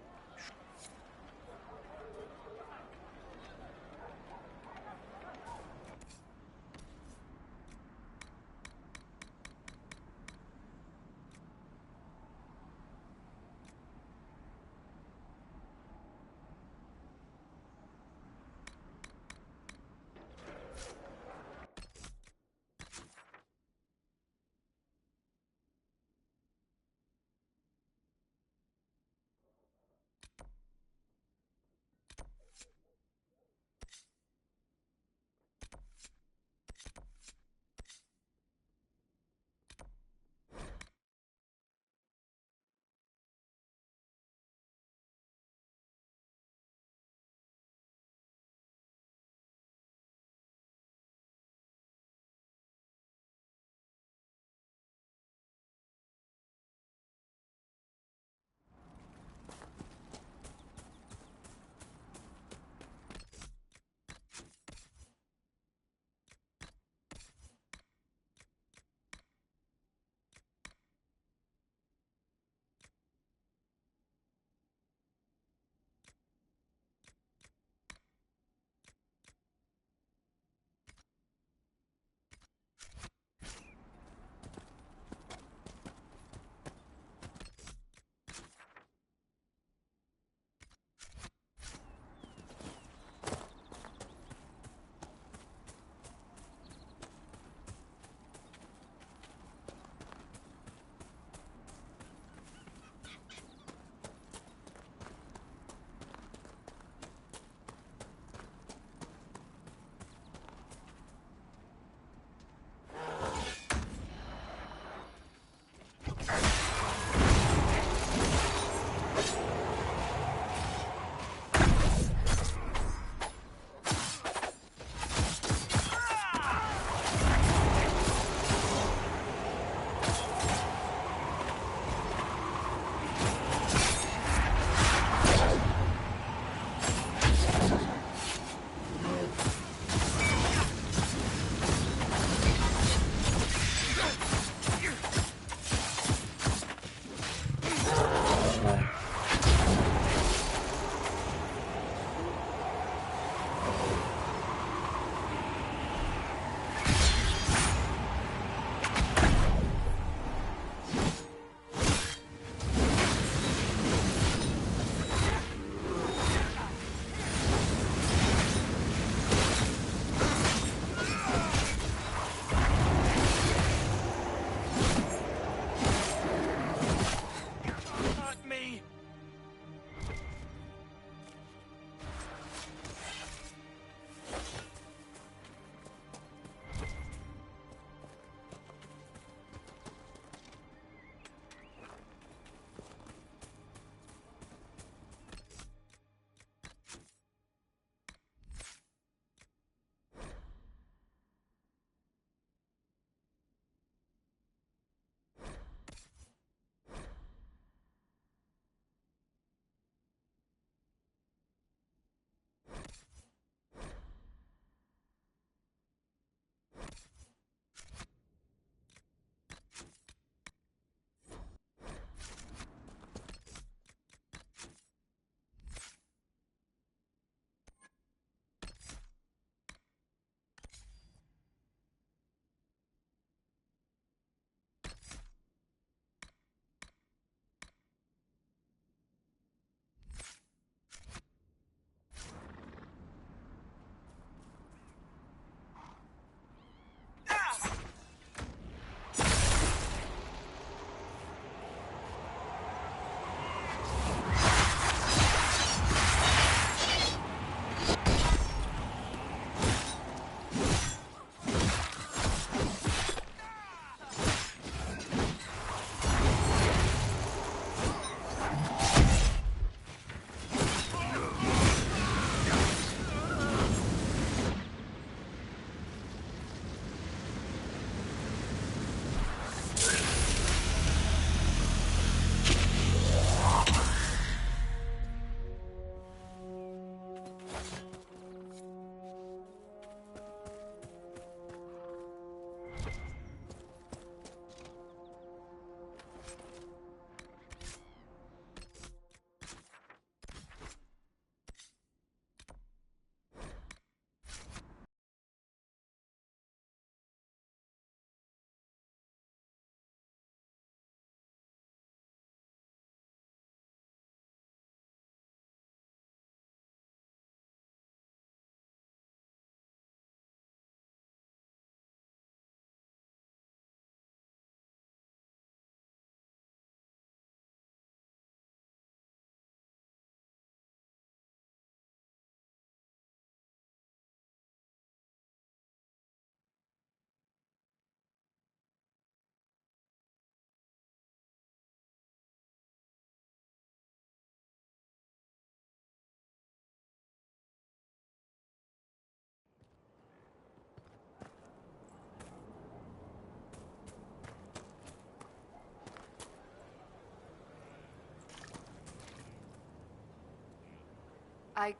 I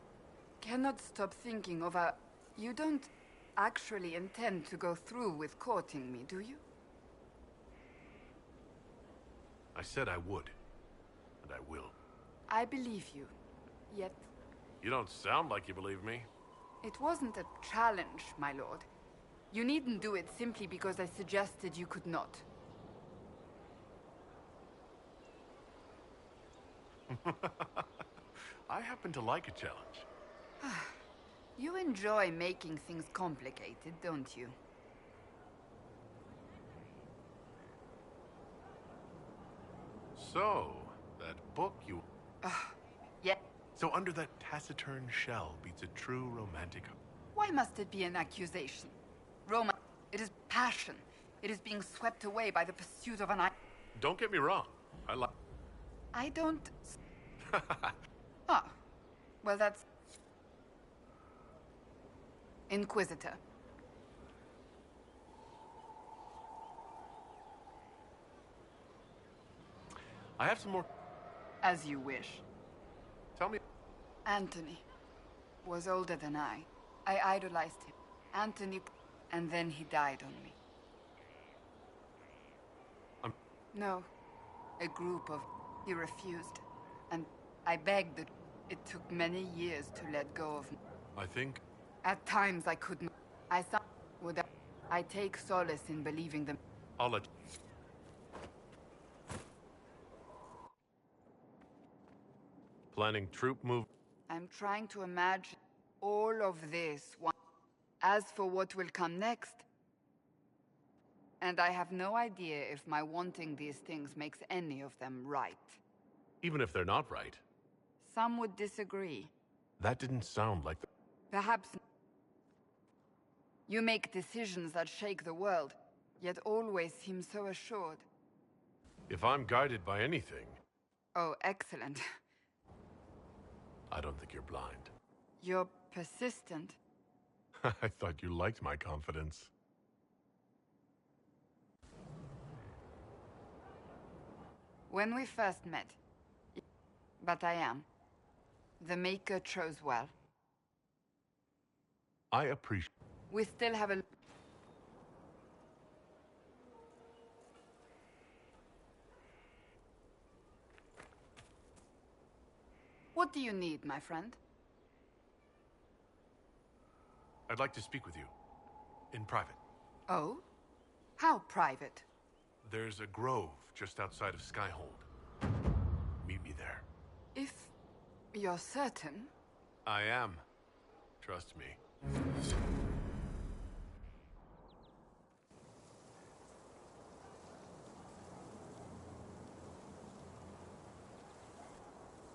cannot stop thinking of a... You don't actually intend to go through with courting me, do you? I said I would. And I will. I believe you. Yet, You don't sound like you believe me. it wasn't a challenge, my lord. You needn't do it simply because I suggested you could not. I happen to like a challenge. You enjoy making things complicated, don't you? So, that book you... Yeah. So under that taciturn shell beats a true romantic... Why must it be an accusation? Roma, it is passion. It is being swept away by the pursuit of an... Don't get me wrong. I like... I don't... Ah. Well, that's... Inquisitor. I have some more... As you wish. Tell me... Anthony was older than I. I idolized him. Anthony... And then he died on me. No. A group of... He refused. And I begged that... It took many years to let go of me. I think... At times I couldn't... I thought... Would I take solace in believing them. I'll let... Planning troop move... I'm trying to imagine all of this. As for what will come next... And I have no idea if my wanting these things makes any of them right. Even if they're not right. Some would disagree. That didn't sound like... Perhaps... You make decisions that shake the world, yet always seem so assured. If I'm guided by anything... Oh, excellent. I don't think you're blind. You're persistent. I thought you liked my confidence. When we first met... But I am. The Maker chose well. I appreciate... We still have a... What do you need, my friend? I'd like to speak with you. In private. Oh? How private? There's a grove just outside of Skyhold. Meet me there. If you're certain... I am. Trust me.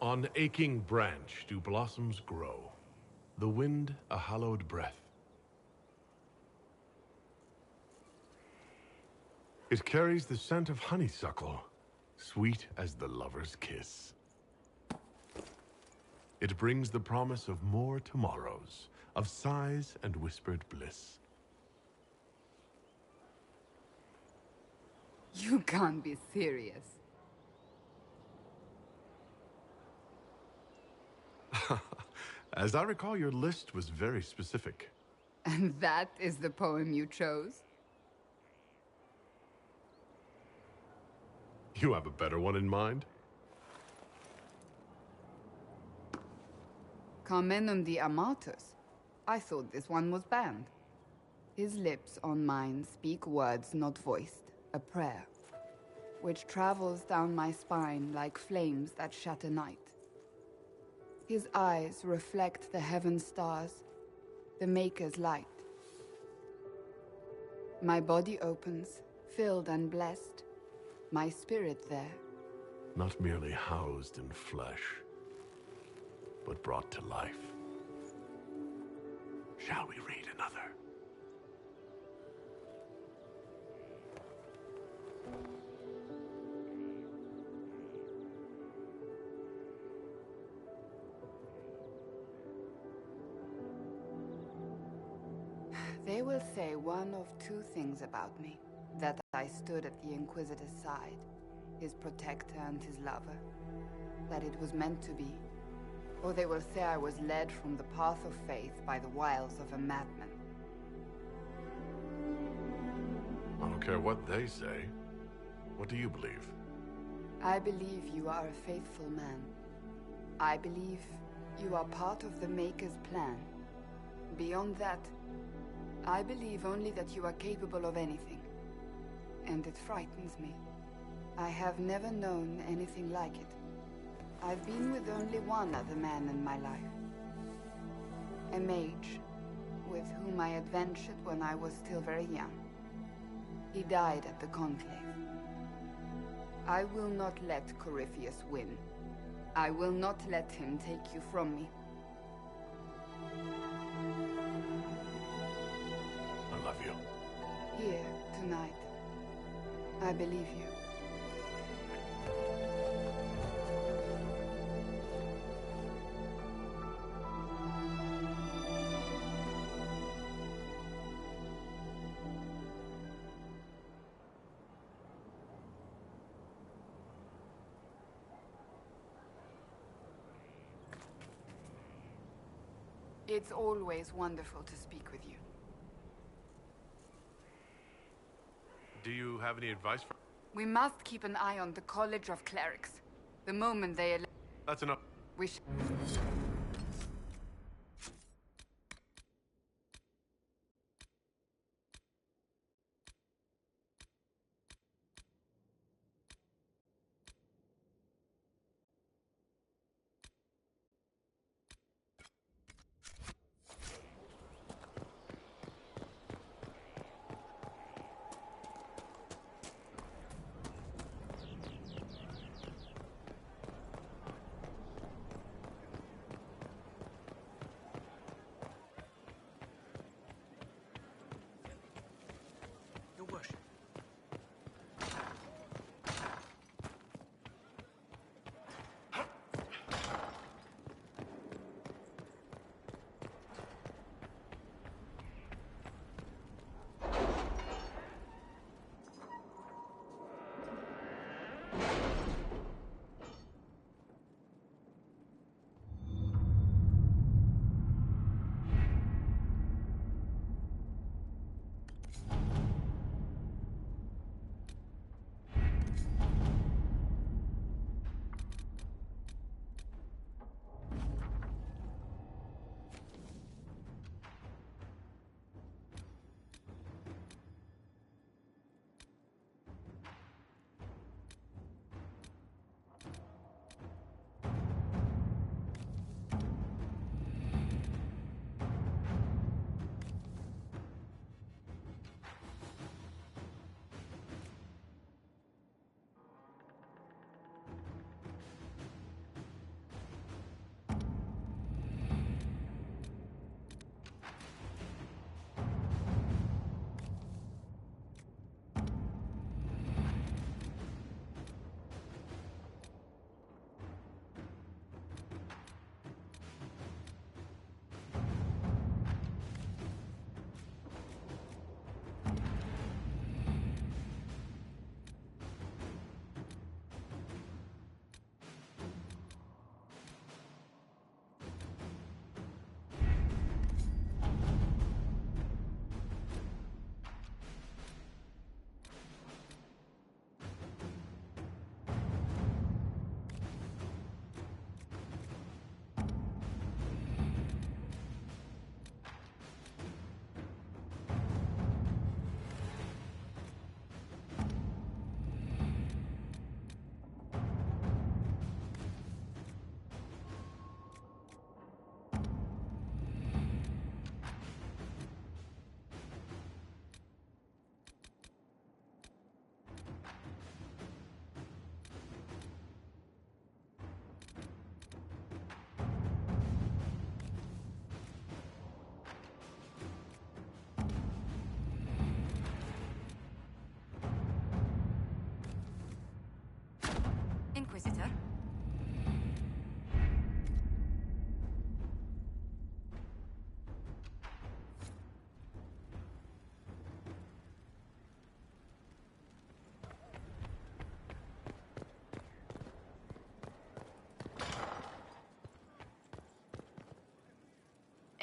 On aching branch do blossoms grow, the wind a hallowed breath. It carries the scent of honeysuckle, sweet as the lover's kiss. It brings the promise of more tomorrows, of sighs and whispered bliss. You can't be serious. As I recall, your list was very specific. And that is the poem you chose? You have a better one in mind? Carmenum de Amatus. I thought this one was banned. His lips on mine speak words not voiced, a prayer, which travels down my spine like flames that shatter night. His eyes reflect the heaven stars, the Maker's light. My body opens, filled and blessed, my spirit there. Not merely housed in flesh, but brought to life. Shall we read another? They will say one of two things about me. That I stood at the Inquisitor's side, his protector and his lover. That it was meant to be, Or they will say I was led from the path of faith by the wiles of a madman. I don't care what they say. What do you believe? I believe you are a faithful man. I believe you are part of the Maker's plan. Beyond that, I believe only that you are capable of anything. And it frightens me. I have never known anything like it. I've been with only one other man in my life. A mage, with whom I adventured when I was still very young. He died at the Conclave. I will not let Corypheus win. I will not let him take you from me. I love you. Here, tonight. I believe you. It's always wonderful to speak with you. Do you have any advice for... We must keep an eye on the College of Clerics. The moment they That's enough. we sh-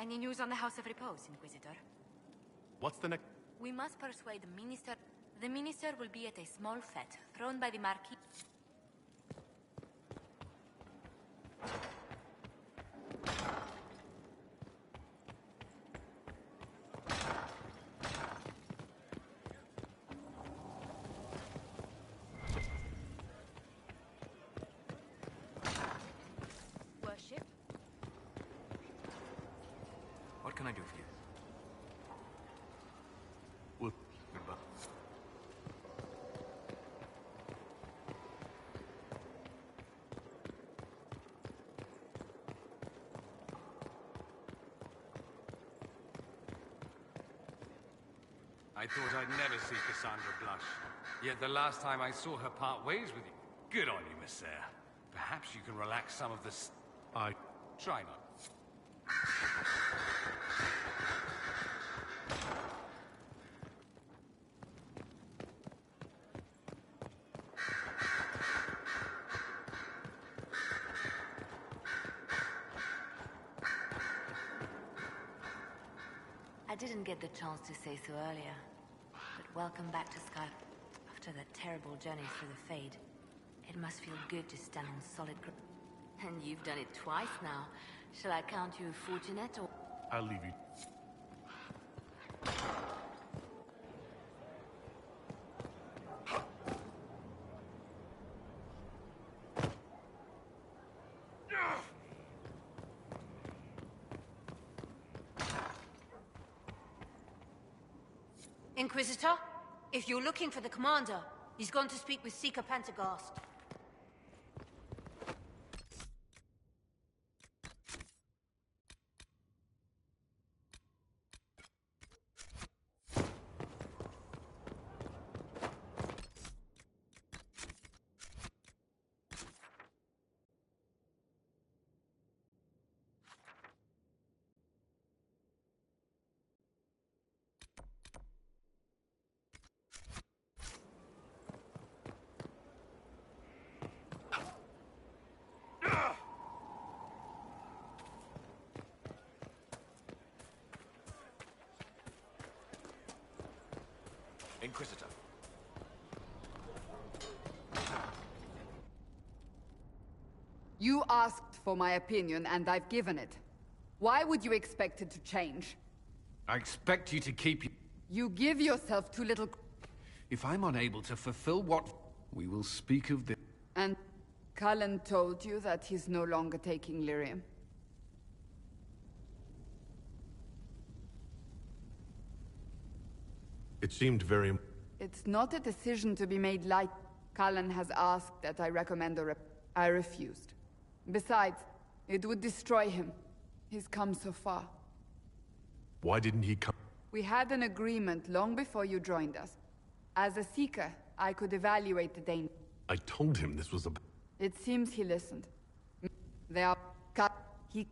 Any news on the House of Repose, Inquisitor? What's the next? We must persuade the Minister. The Minister will be at a small fete thrown by the Marquis. Worship? What can I do for you? Well, I thought I'd never see Cassandra blush. Yet the last time I saw her part ways with you. Good on you, Miss Sarah. Perhaps you can relax some of this. Try not. I didn't get the chance to say so earlier, but welcome back to Sky. After that terrible journey through the Fade, it must feel good to stand on solid ground. And you've done it twice now. Shall I count you fortunate or... I'll leave you. Inquisitor, if you're looking for the commander, he's gone to speak with Seeker Pentagast. Inquisitor. You asked for my opinion, and I've given it. Why would you expect it to change? I expect you to keep... You give yourself too little... If I'm unable to fulfill what... We will speak of this... And Cullen told you that he's no longer taking lyrium? It seemed very... It's not a decision to be made light. Cullen has asked that I recommend a I refused. Besides, it would destroy him. He's come so far. Why didn't he come? We had an agreement long before you joined us. As a Seeker, I could evaluate the danger. I told him this was a... It seems he listened. They are... He...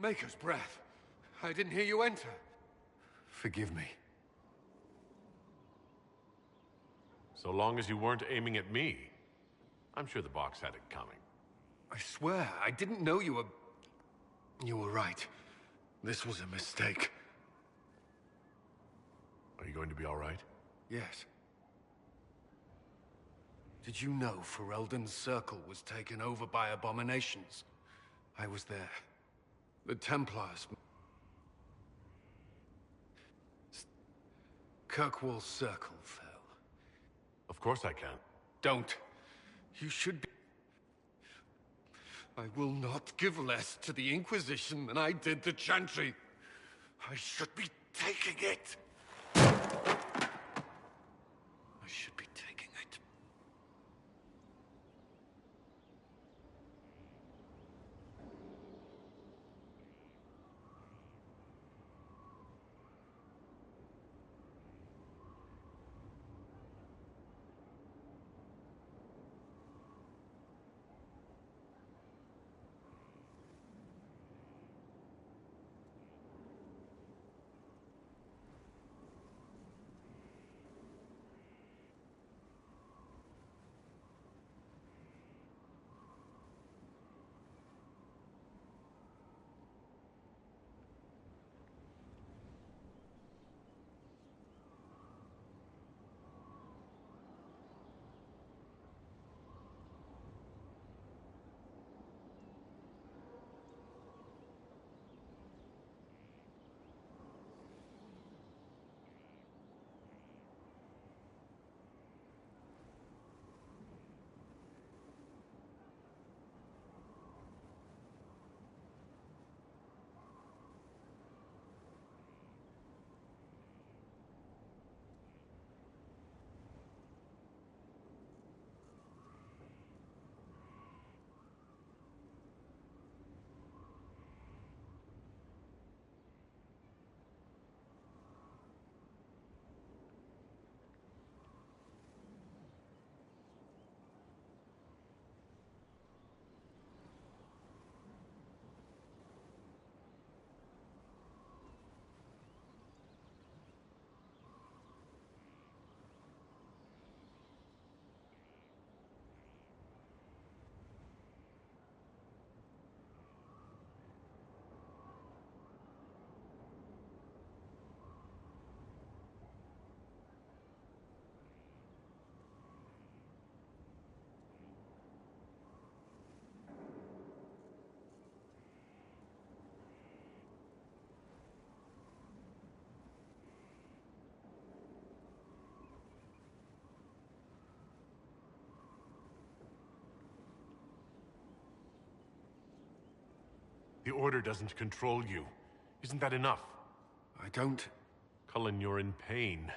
Maker's breath. I didn't hear you enter. Forgive me. So long as you weren't aiming at me. I'm sure the box had it coming. I swear, I didn't know you were... You were right. This was a mistake. Are you going to be all right? Yes. Did you know Ferelden's circle was taken over by abominations? I was there. The Templars... Kirkwall's circle fell. Of course I can. Don't. You should be... I will not give less to the Inquisition than I did the Chantry. I should be taking it. I should be taking it. The Order doesn't control you. Isn't that enough? I don't... Cullen, you're in pain.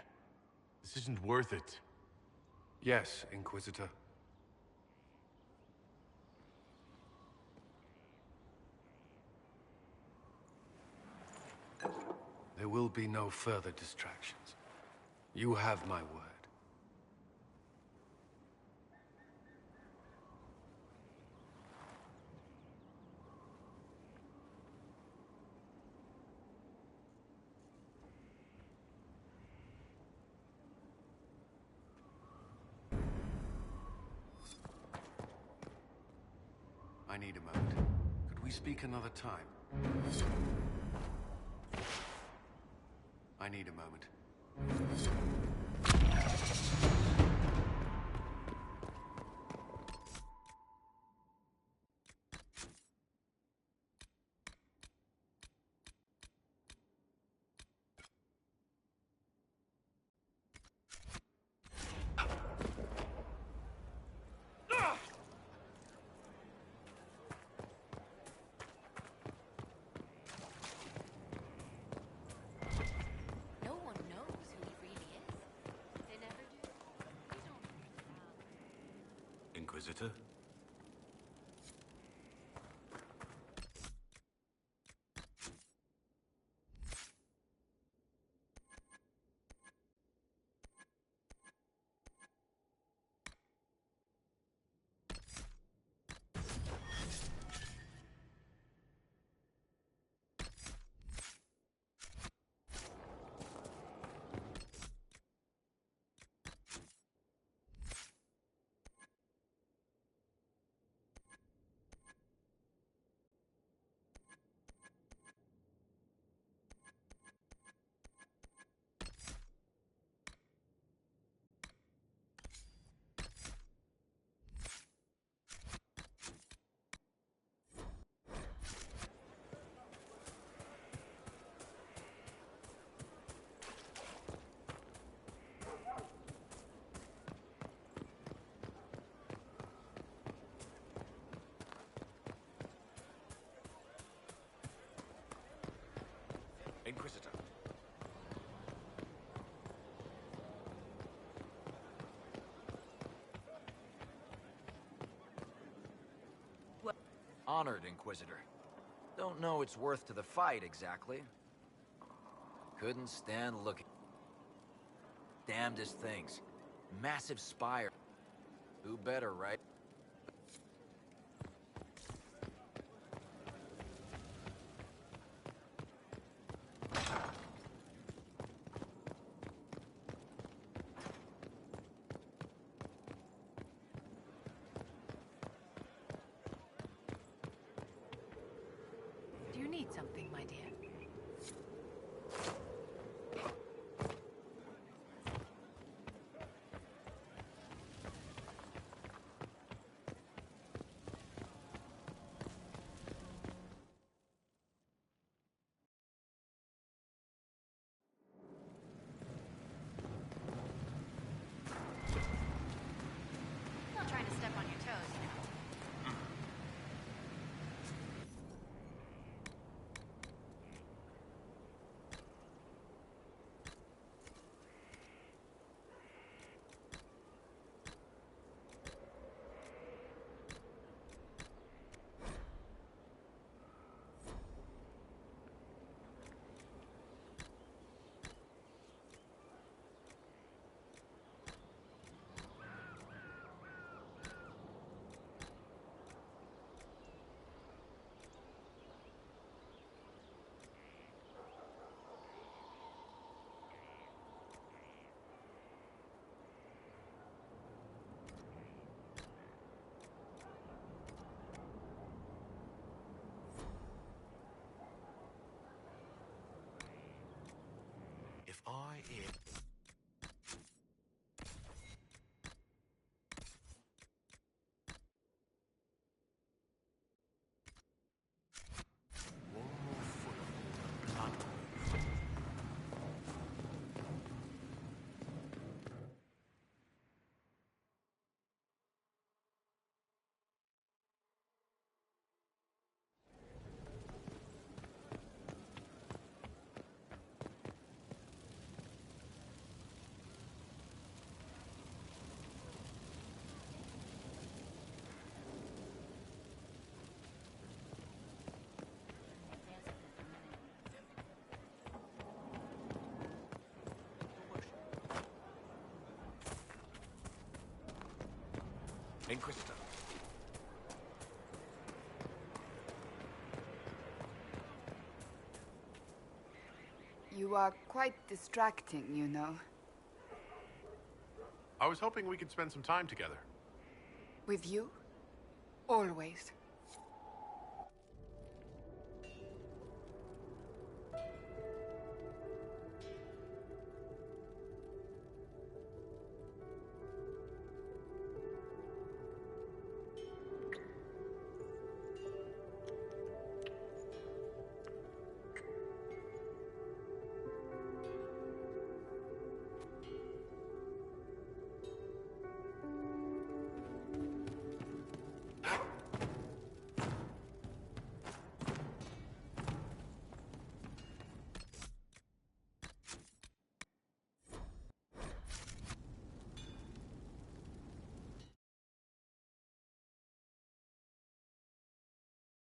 This isn't worth it. Yes, Inquisitor. There will be no further distractions. You have my word. I need a moment. Could we speak another time? I need a moment. No one knows who he really is. They never do. You don't Inquisitor? Inquisitor. Honored, Inquisitor. Don't know it's worth to the fight, exactly. Couldn't stand looking. Damnedest things. Massive spire. Who better, right? Do you need something, my dear? Not trying to step on your toes, you know. If I... Inquisitor. You are quite distracting, you know. I was hoping we could spend some time together. With you? Always.